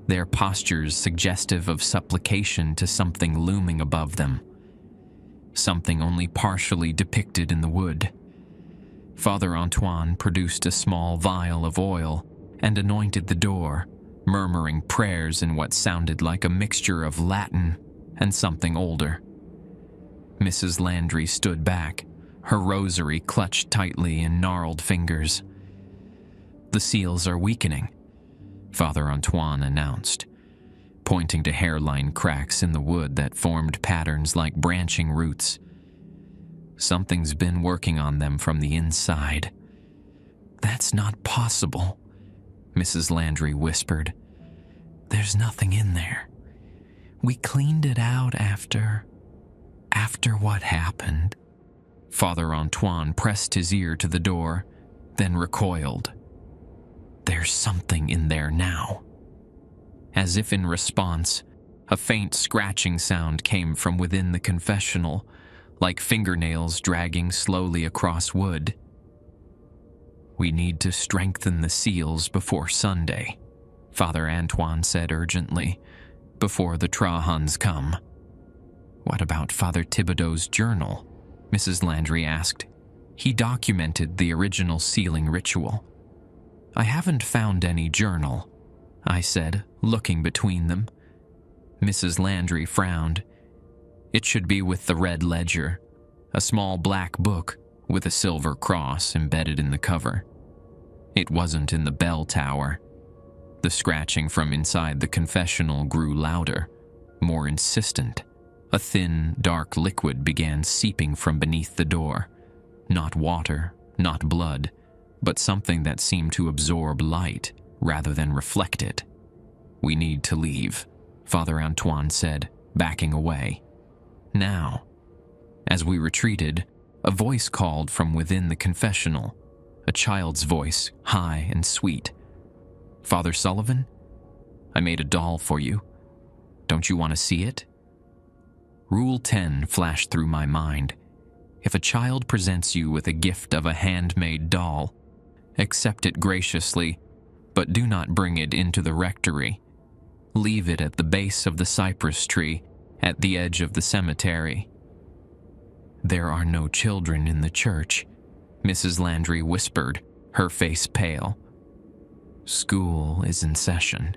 their postures suggestive of supplication to something looming above them. Something only partially depicted in the wood. Father Antoine produced a small vial of oil and anointed the door, murmuring prayers in what sounded like a mixture of Latin and something older. Mrs. Landry stood back, her rosary clutched tightly in gnarled fingers. The seals are weakening, Father Antoine announced. pointing to hairline cracks in the wood that formed patterns like branching roots. Something's been working on them from the inside. "That's not possible," Mrs. Landry whispered. "There's nothing in there. We cleaned it out after what happened." Father Antoine pressed his ear to the door, then recoiled. "There's something in there now." As if in response, a faint scratching sound came from within the confessional, like fingernails dragging slowly across wood. "We need to strengthen the seals before Sunday," Father Antoine said urgently, "before the Trahans come." "What about Father Thibodeau's journal?" Mrs. Landry asked. "He documented the original sealing ritual." "I haven't found any journal," I said, looking between them. Mrs. Landry frowned. "It should be with the red ledger, a small black book with a silver cross embedded in the cover. It wasn't in the bell tower." The scratching from inside the confessional grew louder, more insistent. A thin, dark liquid began seeping from beneath the door. Not water, not blood, but something that seemed to absorb light rather than reflect it. "We need to leave," Father Antoine said, backing away. "Now." As we retreated, a voice called from within the confessional, a child's voice, high and sweet. "Father Sullivan? I made a doll for you. Don't you want to see it?" Rule 10 flashed through my mind. If a child presents you with a gift of a handmade doll, accept it graciously, but do not bring it into the rectory. Leave it at the base of the cypress tree, at the edge of the cemetery. "There are no children in the church," Mrs. Landry whispered, her face pale. "School is in session."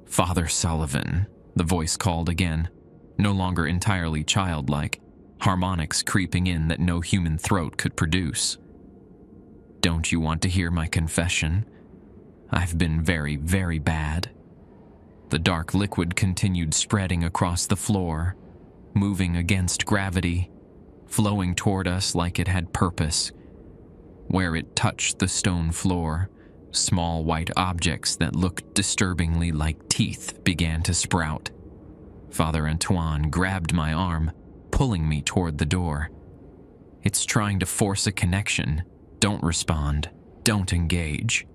"Father Sullivan," the voice called again, no longer entirely childlike, harmonics creeping in that no human throat could produce. "Don't you want to hear my confession? I've been very, very bad." The dark liquid continued spreading across the floor, moving against gravity, flowing toward us like it had purpose. Where it touched the stone floor, small white objects that looked disturbingly like teeth began to sprout. Father Antoine grabbed my arm, pulling me toward the door. "It's trying to force a connection. Don't respond. Don't engage."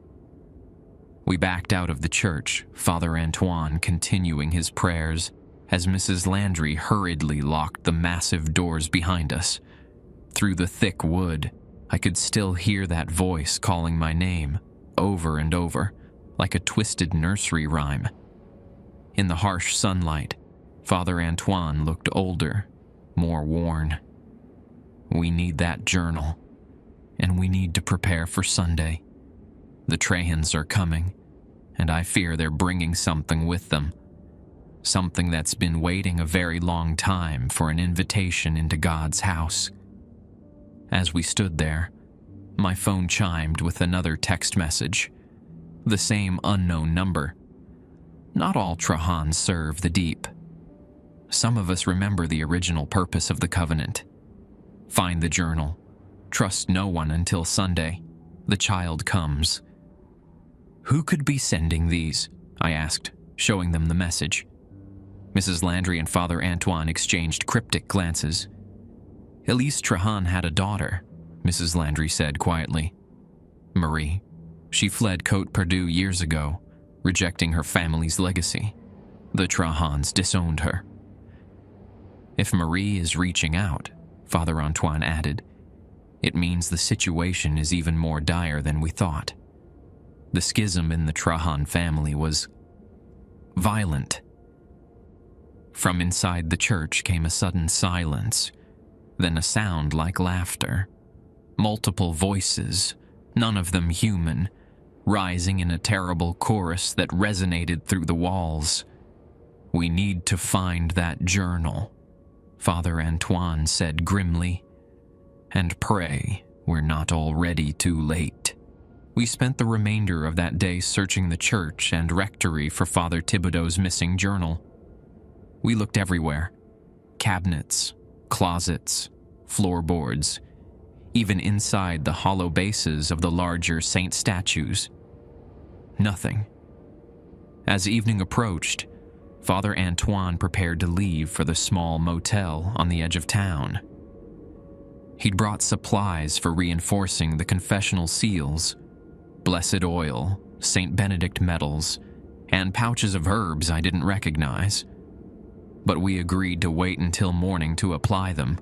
We backed out of the church, Father Antoine continuing his prayers, as Mrs. Landry hurriedly locked the massive doors behind us. Through the thick wood, I could still hear that voice calling my name, over and over, like a twisted nursery rhyme. In the harsh sunlight, Father Antoine looked older, more worn. "We need that journal, and we need to prepare for Sunday. The Trahans are coming, and I fear they're bringing something with them. Something that's been waiting a very long time for an invitation into God's house." As we stood there, my phone chimed with another text message. The same unknown number. Not all Trahans serve the deep. Some of us remember the original purpose of the covenant. Find the journal. Trust no one until Sunday. The child comes. "Who could be sending these?" I asked, showing them the message. Mrs. Landry and Father Antoine exchanged cryptic glances. "Elise Trahan had a daughter," Mrs. Landry said quietly. "Marie. She fled Côte Perdue years ago, rejecting her family's legacy. The Trahans disowned her." "If Marie is reaching out," Father Antoine added, "it means the situation is even more dire than we thought. The schism in the Trahan family was violent." From inside the church came a sudden silence, then a sound like laughter. Multiple voices, none of them human, rising in a terrible chorus that resonated through the walls. "We need to find that journal," Father Antoine said grimly, "and pray we're not already too late." We spent the remainder of that day searching the church and rectory for Father Thibodeau's missing journal. We looked everywhere: cabinets, closets, floorboards, even inside the hollow bases of the larger saint statues. Nothing. As evening approached, Father Antoine prepared to leave for the small motel on the edge of town. He'd brought supplies for reinforcing the confessional seals, blessed oil, St. Benedict medals, and pouches of herbs I didn't recognize. But we agreed to wait until morning to apply them.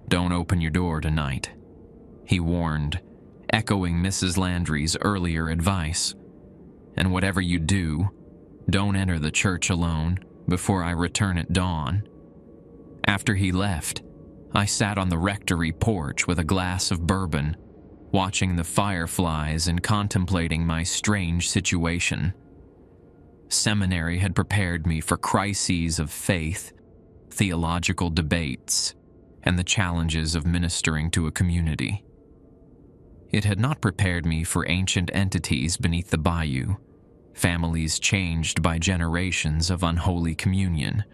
"Don't open your door tonight," he warned, echoing Mrs. Landry's earlier advice. "And whatever you do, don't enter the church alone before I return at dawn." After he left, I sat on the rectory porch with a glass of bourbon, watching the fireflies and contemplating my strange situation. Seminary had prepared me for crises of faith, theological debates, and the challenges of ministering to a community. It had not prepared me for ancient entities beneath the bayou, families changed by generations of unholy communion,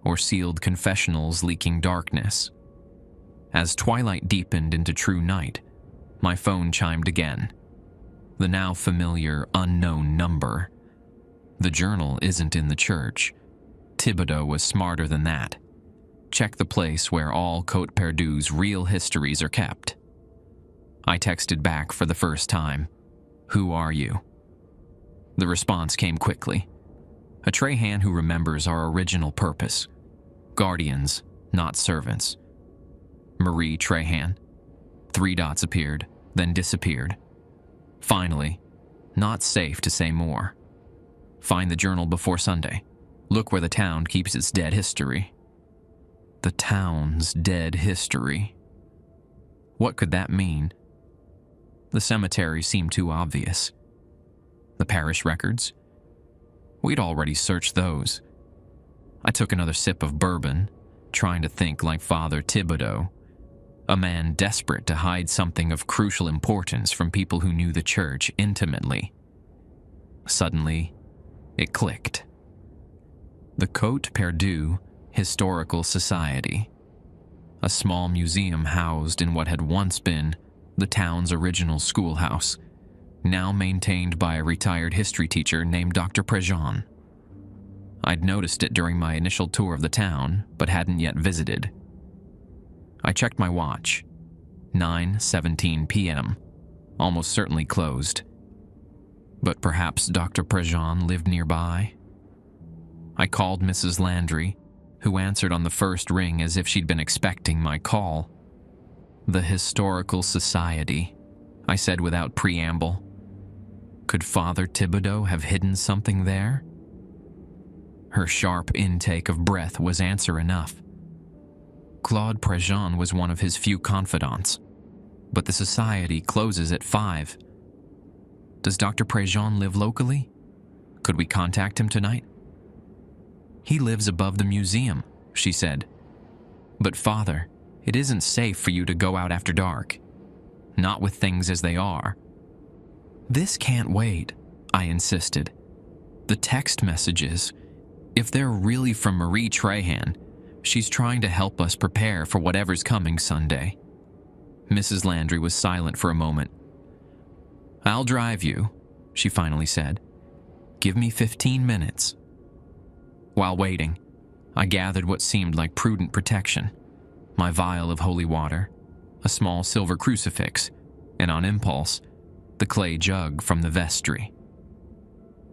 or sealed confessionals leaking darkness. As twilight deepened into true night, my phone chimed again. The now familiar unknown number. The journal isn't in the church. Thibodeau was smarter than that. Check the place where all Côte Perdue's real histories are kept. I texted back for the first time, "Who are you?" The response came quickly. A Trahan who remembers our original purpose. Guardians, not servants. Marie Trahan. 3 dots appeared, then disappeared. Finally, not safe to say more. Find the journal before Sunday. Look where the town keeps its dead history. The town's dead history. What could that mean? The cemetery seemed too obvious. The parish records? We'd already searched those. I took another sip of bourbon, trying to think like Father Thibodeau, a man desperate to hide something of crucial importance from people who knew the church intimately. Suddenly, it clicked. The Côte Perdue Historical Society, a small museum housed in what had once been the town's original schoolhouse, now maintained by a retired history teacher named Dr. Prejean. I'd noticed it during my initial tour of the town, but hadn't yet visited. I checked my watch. 9:17 p.m., almost certainly closed. But perhaps Dr. Prejean lived nearby? I called Mrs. Landry, who answered on the first ring as if she'd been expecting my call. "The Historical Society," I said without preamble. Could Father Thibodeau have hidden something there? Her sharp intake of breath was answer enough. Claude Prejean was one of his few confidants, but the society closes at 5. Does Dr. Prejean live locally? Could we contact him tonight? "He lives above the museum," she said. "But Father, it isn't safe for you to go out after dark. Not with things as they are." "This can't wait," I insisted. "The text messages, if they're really from Marie Trahan, she's trying to help us prepare for whatever's coming Sunday." Mrs. Landry was silent for a moment. "I'll drive you," she finally said. "Give me 15 minutes. While waiting, I gathered what seemed like prudent protection: my vial of holy water, a small silver crucifix, and on impulse, the clay jug from the vestry.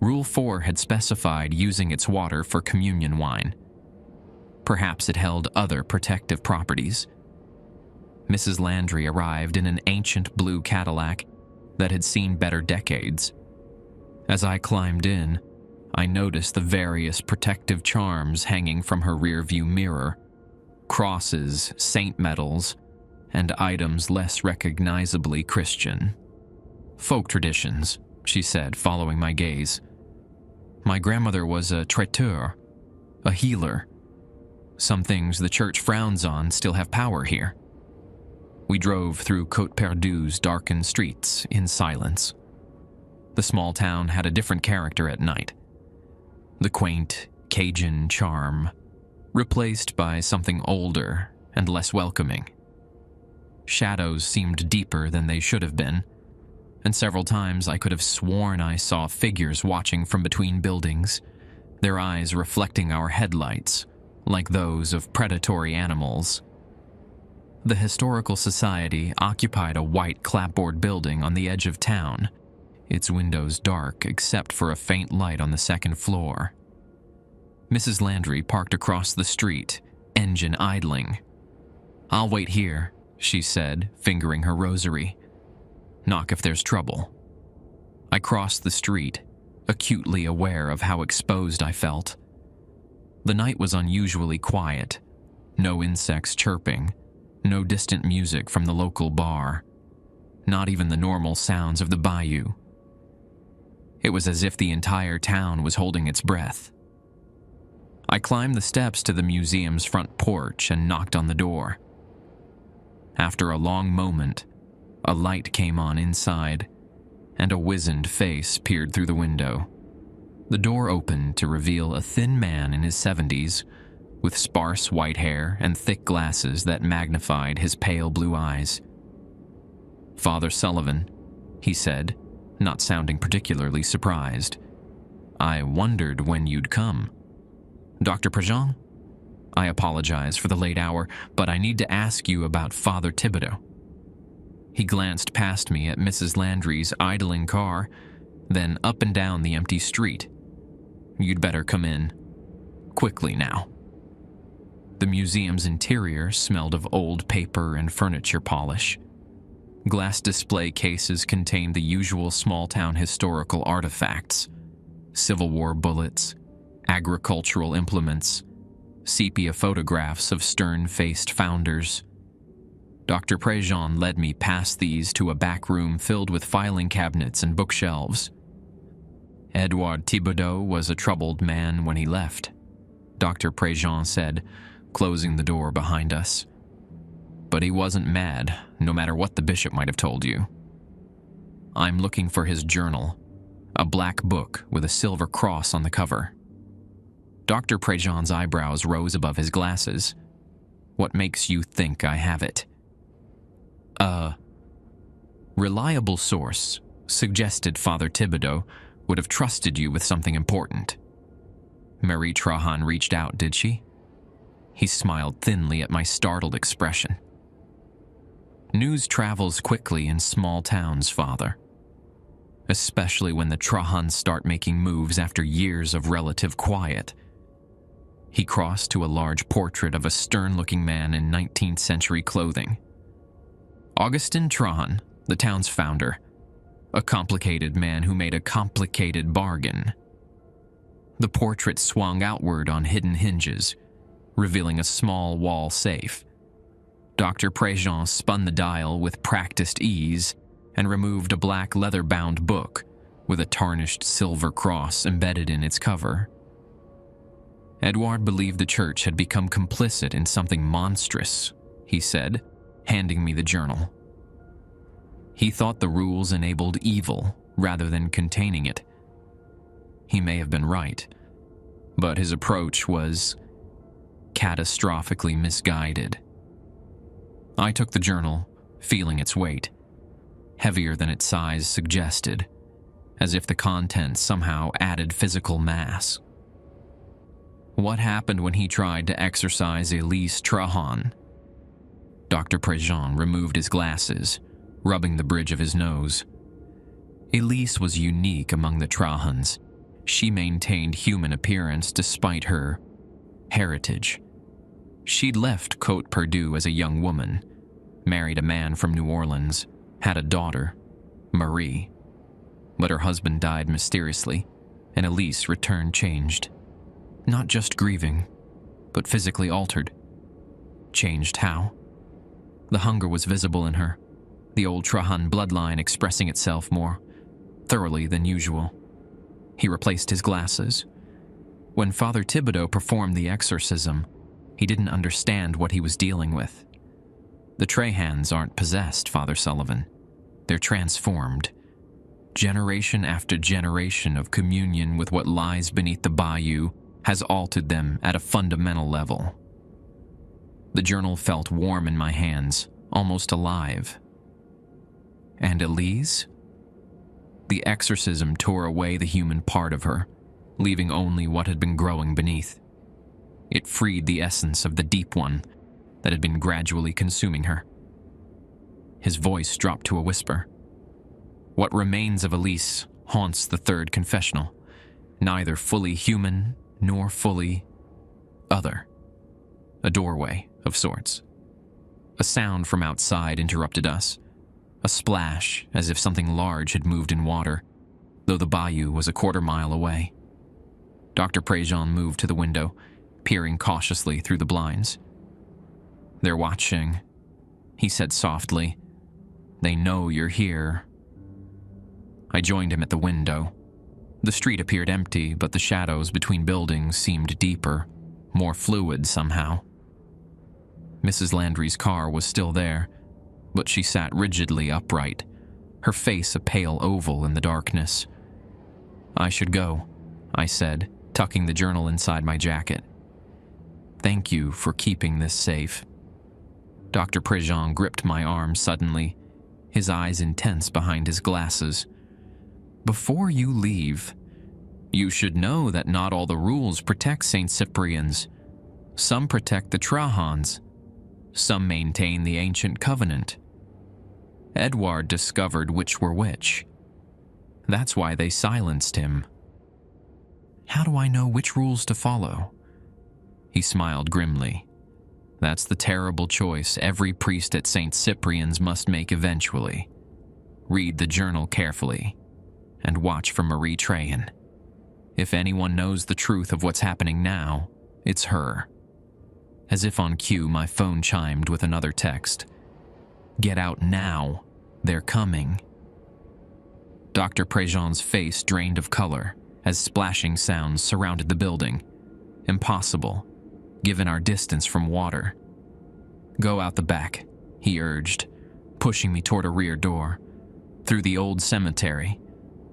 Rule 4 had specified using its water for communion wine. Perhaps it held other protective properties. Mrs. Landry arrived in an ancient blue Cadillac that had seen better decades. As I climbed in, I noticed the various protective charms hanging from her rearview mirror: crosses, saint medals, and items less recognizably Christian. "Folk traditions," she said, following my gaze. "My grandmother was a traiteur, a healer. Some things the church frowns on still have power here." We drove through Côte Perdue's darkened streets in silence. The small town had a different character at night. The quaint, Cajun charm, replaced by something older and less welcoming. Shadows seemed deeper than they should have been, and several times I could have sworn I saw figures watching from between buildings, their eyes reflecting our headlights, like those of predatory animals. The Historical Society occupied a white clapboard building on the edge of town, its windows dark except for a faint light on the second floor. Mrs. Landry parked across the street, engine idling. "I'll wait here," she said, fingering her rosary. "Knock if there's trouble." I crossed the street, acutely aware of how exposed I felt. The night was unusually quiet. No insects chirping, no distant music from the local bar, not even the normal sounds of the bayou. It was as if the entire town was holding its breath. I climbed the steps to the museum's front porch and knocked on the door. After a long moment, a light came on inside, and a wizened face peered through the window. The door opened to reveal a thin man in his 70s, with sparse white hair and thick glasses that magnified his pale blue eyes. "Father Sullivan," he said, not sounding particularly surprised. "I wondered when you'd come." "Dr. Prejean? I apologize for the late hour, but I need to ask you about Father Thibodeau." He glanced past me at Mrs. Landry's idling car, then up and down the empty street. "You'd better come in. Quickly now." The museum's interior smelled of old paper and furniture polish. Glass display cases contained the usual small-town historical artifacts: Civil War bullets, agricultural implements, sepia photographs of stern-faced founders. Dr. Prejean led me past these to a back room filled with filing cabinets and bookshelves. "Edouard Thibodeau was a troubled man when he left," Dr. Prejean said, closing the door behind us. "But he wasn't mad, no matter what the bishop might have told you. I'm looking for his journal, a black book with a silver cross on the cover." Dr. Prejean's eyebrows rose above his glasses. "What makes you think I have it?" "A reliable source suggested Father Thibodeau would have trusted you with something important." "Marie Trahan reached out, did she?" He smiled thinly at my startled expression. "News travels quickly in small towns, Father. Especially when the Trahans start making moves after years of relative quiet." He crossed to a large portrait of a stern-looking man in 19th century clothing. "Augustin Trahan, the town's founder. A complicated man who made a complicated bargain." The portrait swung outward on hidden hinges, revealing a small wall safe. Dr. Prejean spun the dial with practiced ease and removed a black leather-bound book with a tarnished silver cross embedded in its cover. "Edouard believed the church had become complicit in something monstrous," he said, handing me the journal. "He thought the rules enabled evil rather than containing it. He may have been right, but his approach was catastrophically misguided." I took the journal, feeling its weight, heavier than its size suggested, as if the contents somehow added physical mass. "What happened when he tried to exorcise Elise Trahan?" Dr. Prejean removed his glasses, rubbing the bridge of his nose. Elise was unique among the Trahans. She maintained human appearance despite her heritage. She'd left Côte Perdue as a young woman, married a man from New Orleans, had a daughter, Marie. But her husband died mysteriously, and Elise returned changed. Not just grieving, but physically altered. Changed how? The hunger was visible in her, the old Trahan bloodline expressing itself more thoroughly than usual. He replaced his glasses. When Father Thibodeau performed the exorcism, he didn't understand what he was dealing with. The Trahans aren't possessed, Father Sullivan. They're transformed. Generation after generation of communion with what lies beneath the bayou has altered them at a fundamental level. The journal felt warm in my hands, almost alive. And Elise? The exorcism tore away the human part of her, leaving only what had been growing beneath. It freed the essence of the deep one that had been gradually consuming her. His voice dropped to a whisper. What remains of Elise haunts the third confessional, neither fully human nor fully other. A doorway of sorts. A sound from outside interrupted us. A splash, as if something large had moved in water, though the bayou was a quarter-mile away. Dr. Prejean moved to the window, peering cautiously through the blinds. "They're watching," he said softly. "They know you're here." I joined him at the window. The street appeared empty, but the shadows between buildings seemed deeper, more fluid somehow. Mrs. Landry's car was still there, but she sat rigidly upright, her face a pale oval in the darkness. "I should go," I said, tucking the journal inside my jacket. "Thank you for keeping this safe." Dr. Prejean gripped my arm suddenly, his eyes intense behind his glasses. "Before you leave, you should know that not all the rules protect St. Cyprian's. Some protect the Trahans. Some maintain the ancient covenant. Edward discovered which were which. That's why they silenced him." "How do I know which rules to follow?" He smiled grimly. "That's the terrible choice every priest at St. Cyprian's must make eventually. Read the journal carefully, and watch for Marie Trahan. If anyone knows the truth of what's happening now, it's her." As if on cue, my phone chimed with another text. "Get out now. They're coming." Dr. Prejean's face drained of color as splashing sounds surrounded the building. Impossible, given our distance from water. "Go out the back," he urged, pushing me toward a rear door. "Through the old cemetery.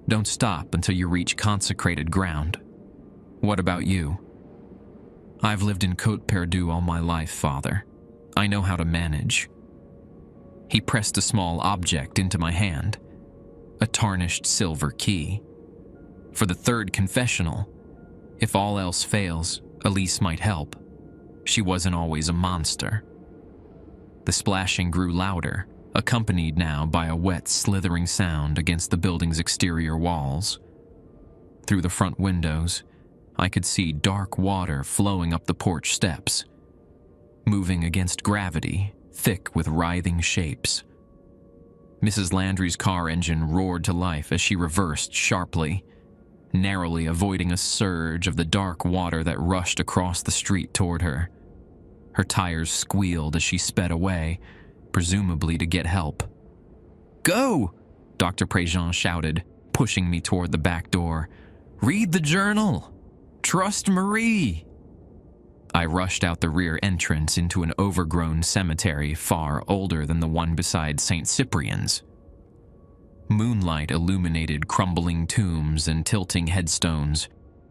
Don't stop until you reach consecrated ground." "What about you?" "I've lived in Côte Perdue all my life, Father. I know how to manage." He pressed a small object into my hand, a tarnished silver key. "For the third confessional. If all else fails, Elise might help. She wasn't always a monster." The splashing grew louder, accompanied now by a wet, slithering sound against the building's exterior walls. Through the front windows, I could see dark water flowing up the porch steps, moving against gravity, thick with writhing shapes. Mrs. Landry's car engine roared to life as she reversed sharply, narrowly avoiding a surge of the dark water that rushed across the street toward her. Her tires squealed as she sped away, presumably to get help. "Go!" Dr. Prejean shouted, pushing me toward the back door. "Read the journal! Trust Marie!" I rushed out the rear entrance into an overgrown cemetery far older than the one beside St. Cyprian's. Moonlight illuminated crumbling tombs and tilting headstones,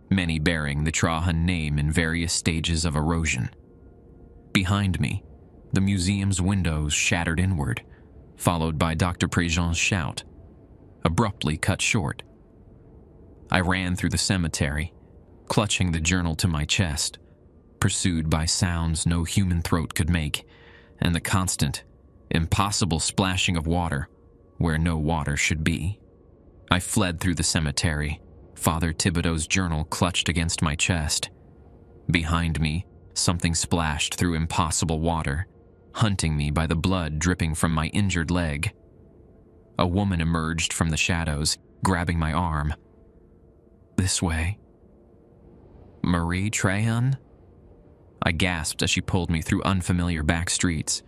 many bearing the Trahan name in various stages of erosion. Behind me, the museum's windows shattered inward, followed by Dr. Prejean's shout, abruptly cut short. I ran through the cemetery, clutching the journal to my chest, pursued by sounds no human throat could make, and the constant, impossible splashing of water where no water should be. I fled through the cemetery, Father Thibodeau's journal clutched against my chest. Behind me, something splashed through impossible water, hunting me by the blood dripping from my injured leg. A woman emerged from the shadows, grabbing my arm. "This way." "Marie Trahan?" I gasped as she pulled me through unfamiliar back streets.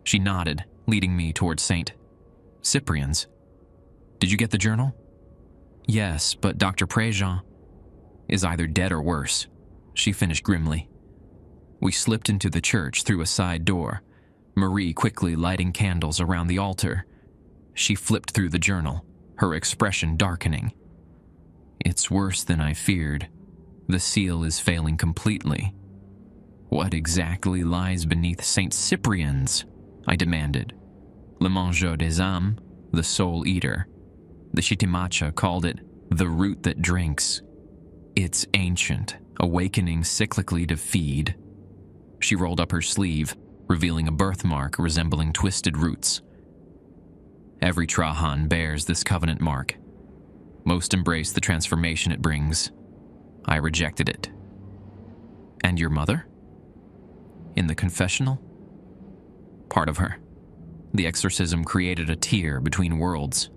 She nodded, leading me toward St. Cyprian's. "Did you get the journal?" "Yes, but Dr. Prejean is either dead or worse," she finished grimly. We slipped into the church through a side door, Marie quickly lighting candles around the altar. She flipped through the journal, her expression darkening. It's worse than I feared. The seal is failing completely. What exactly lies beneath Saint Cyprian's? I demanded. Le mangeur des âmes, the soul eater. The Chitimacha called it the root that drinks. It's ancient, awakening cyclically to feed. She rolled up her sleeve, revealing a birthmark resembling twisted roots. Every Trahan bears this covenant mark. Most embrace the transformation it brings. I rejected it. And your mother? In the confessional? Part of her. The exorcism created a tear between worlds.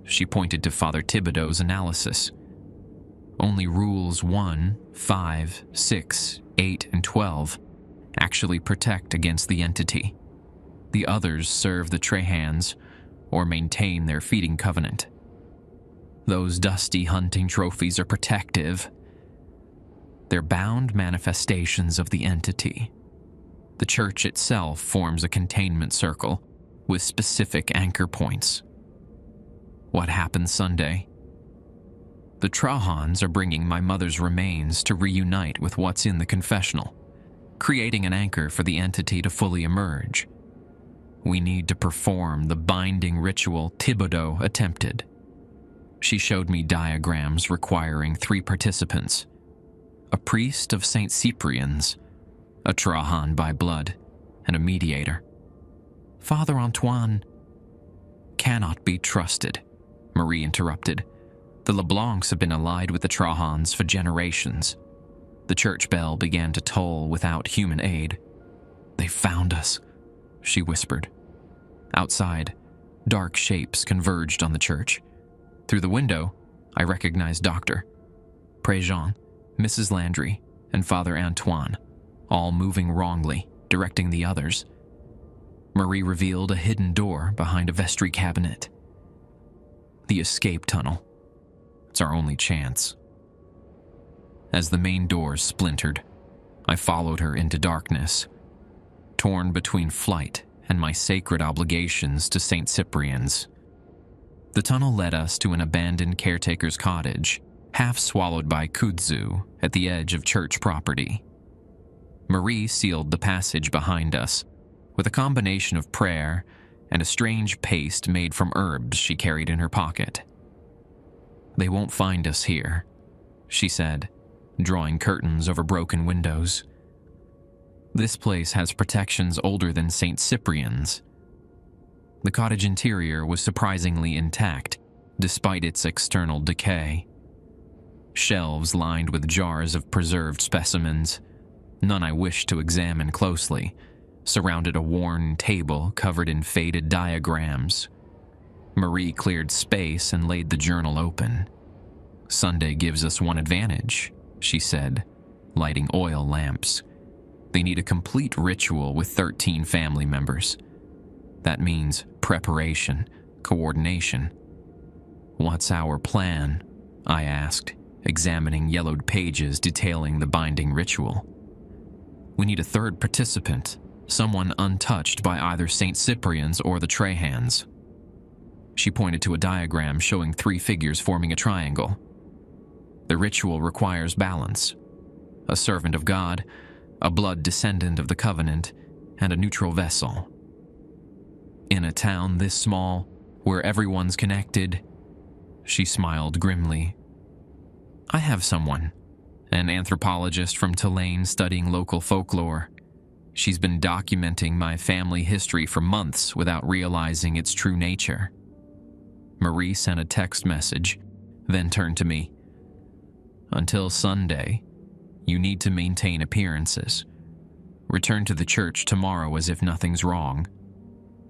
She pointed to Father Thibodeau's analysis. Only rules 1, 5, 6, 8, and 12 actually protect against the entity. The others serve the Trahans or maintain their feeding covenant. Those dusty hunting trophies are protective. They're bound manifestations of the entity. The church itself forms a containment circle with specific anchor points. What happened Sunday? The Trahans are bringing my mother's remains to reunite with what's in the confessional, creating an anchor for the entity to fully emerge. We need to perform the binding ritual Thibodeau attempted. She showed me diagrams requiring 3 participants: a priest of St. Cyprian's, a Trahan by blood, and a mediator. Father Antoine cannot be trusted, Marie interrupted. The LeBlancs have been allied with the Trahans for generations. The church bell began to toll without human aid. They found us, she whispered. Outside, dark shapes converged on the church. Through the window, I recognized Dr. Préjean, Mrs. Landry, and Father Antoine, all moving wrongly, directing the others. Marie revealed a hidden door behind a vestry cabinet. The escape tunnel. It's our only chance. As the main door splintered, I followed her into darkness, torn between flight and my sacred obligations to St. Cyprian's. The tunnel led us to an abandoned caretaker's cottage, half swallowed by kudzu at the edge of church property. Marie sealed the passage behind us with a combination of prayer and a strange paste made from herbs she carried in her pocket. They won't find us here, she said, drawing curtains over broken windows. This place has protections older than St. Cyprian's. The cottage interior was surprisingly intact, despite its external decay. Shelves lined with jars of preserved specimens, none I wished to examine closely, surrounded a worn table covered in faded diagrams. Marie cleared space and laid the journal open. Sunday gives us one advantage, she said, lighting oil lamps. They need a complete ritual with 13 family members. That means preparation, coordination. What's our plan? I asked, examining yellowed pages detailing the binding ritual. We need a third participant, someone untouched by either St. Cyprian's or the Trahans. She pointed to a diagram showing 3 figures forming a triangle. The ritual requires balance: a servant of God, a blood descendant of the covenant, and a neutral vessel. In a town this small, where everyone's connected, she smiled grimly. I have someone, an anthropologist from Tulane studying local folklore. She's been documenting my family history for months without realizing its true nature. Marie sent a text message, then turned to me. Until Sunday, you need to maintain appearances. Return to the church tomorrow as if nothing's wrong.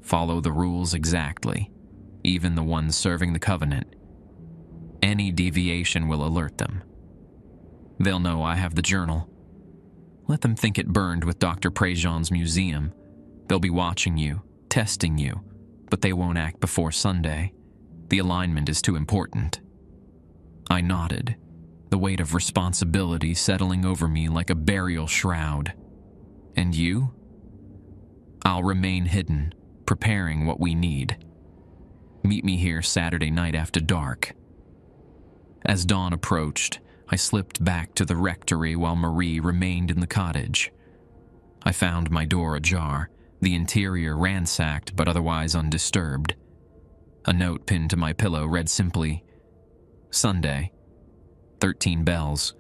Follow the rules exactly, even the ones serving the covenant. Any deviation will alert them. They'll know I have the journal. Let them think it burned with Dr. Préjean's museum. They'll be watching you, testing you, but they won't act before Sunday. The alignment is too important. I nodded, the weight of responsibility settling over me like a burial shroud. And you? I'll remain hidden, preparing what we need. Meet me here Saturday night after dark." As dawn approached, I slipped back to the rectory while Marie remained in the cottage. I found my door ajar, the interior ransacked but otherwise undisturbed. A note pinned to my pillow read simply, "Sunday, 13 bells."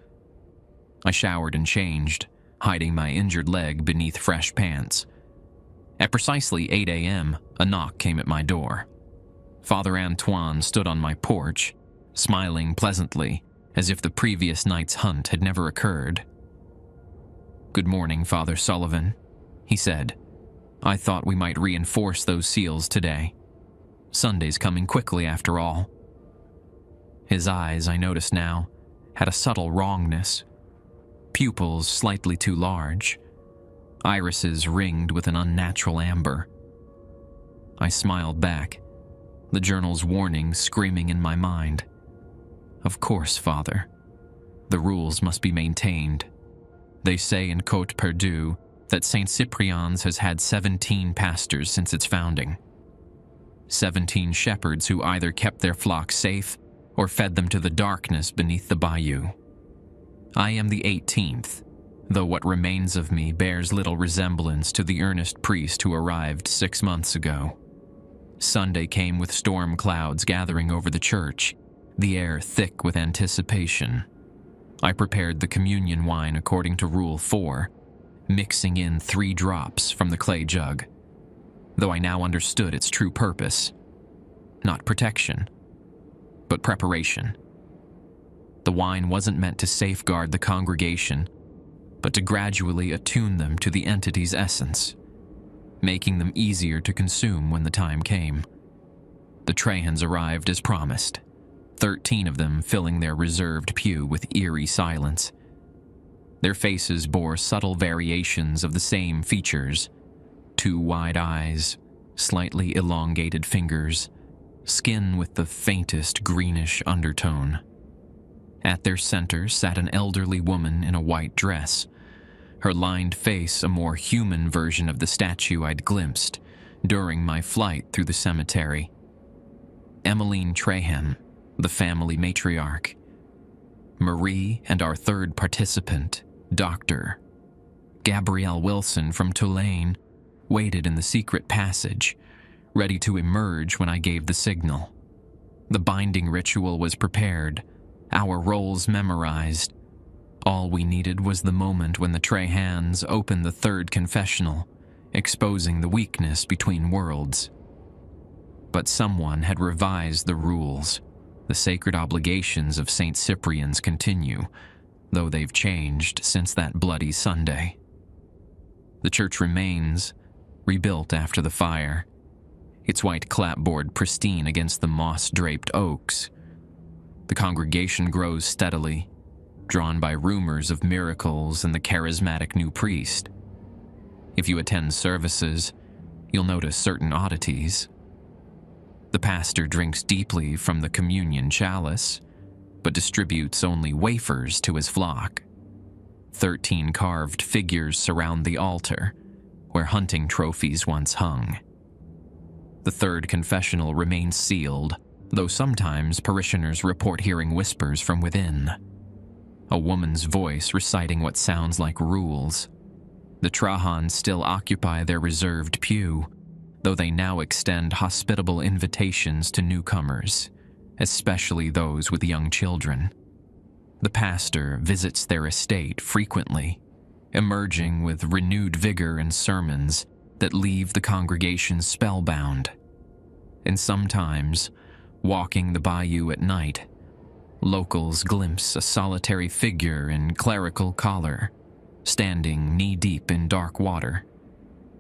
I showered and changed, hiding my injured leg beneath fresh pants. At precisely 8 a.m., a knock came at my door. Father Antoine stood on my porch, smiling pleasantly, as if the previous night's hunt had never occurred. "Good morning, Father Sullivan," he said. "I thought we might reinforce those seals today. Sunday's coming quickly after all." His eyes, I noticed now, had a subtle wrongness. Pupils slightly too large, irises ringed with an unnatural amber. I smiled back, the journal's warning screaming in my mind. "Of course, Father. The rules must be maintained. They say in Côte Perdue that St. Cyprian's has had 17 pastors since its founding. 17 shepherds who either kept their flock safe or fed them to the darkness beneath the bayou. I am the 18th, though what remains of me bears little resemblance to the earnest priest who arrived 6 months ago. Sunday came with storm clouds gathering over the church, the air thick with anticipation. I prepared the communion wine according to Rule 4, mixing in 3 drops from the clay jug, though I now understood its true purpose. Not protection, but preparation. The wine wasn't meant to safeguard the congregation, but to gradually attune them to the entity's essence, making them easier to consume when the time came. The Trahans arrived as promised, 13 of them filling their reserved pew with eerie silence. Their faces bore subtle variations of the same features: 2 wide eyes, slightly elongated fingers, skin with the faintest greenish undertone. At their center sat an elderly woman in a white dress, her lined face a more human version of the statue I'd glimpsed during my flight through the cemetery. Emmeline Trahan, the family matriarch. Marie and our third participant, Dr. Gabrielle Wilson from Tulane, waited in the secret passage, ready to emerge when I gave the signal. The binding ritual was prepared, our roles memorized. All we needed was the moment when the Trahans opened the third confessional, exposing the weakness between worlds. But someone had revised the rules. The sacred obligations of St. Cyprian's continue, though they've changed since that bloody Sunday. The church remains, rebuilt after the fire, its white clapboard pristine against the moss-draped oaks. The congregation grows steadily, drawn by rumors of miracles and the charismatic new priest. If you attend services, you'll notice certain oddities. The pastor drinks deeply from the communion chalice, but distributes only wafers to his flock. 13 carved figures surround the altar, where hunting trophies once hung. The third confessional remains sealed, though sometimes parishioners report hearing whispers from within. A woman's voice reciting what sounds like rules. The Trahans still occupy their reserved pew, though they now extend hospitable invitations to newcomers, especially those with young children. The pastor visits their estate frequently, emerging with renewed vigor and sermons that leave the congregation spellbound. And sometimes, walking the bayou at night, locals glimpse a solitary figure in clerical collar, standing knee-deep in dark water,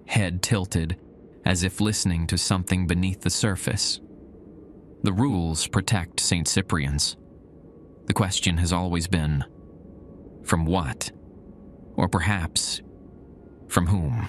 head tilted as if listening to something beneath the surface. The rules protect St. Cyprian's. The question has always been, from what? Or perhaps, from whom?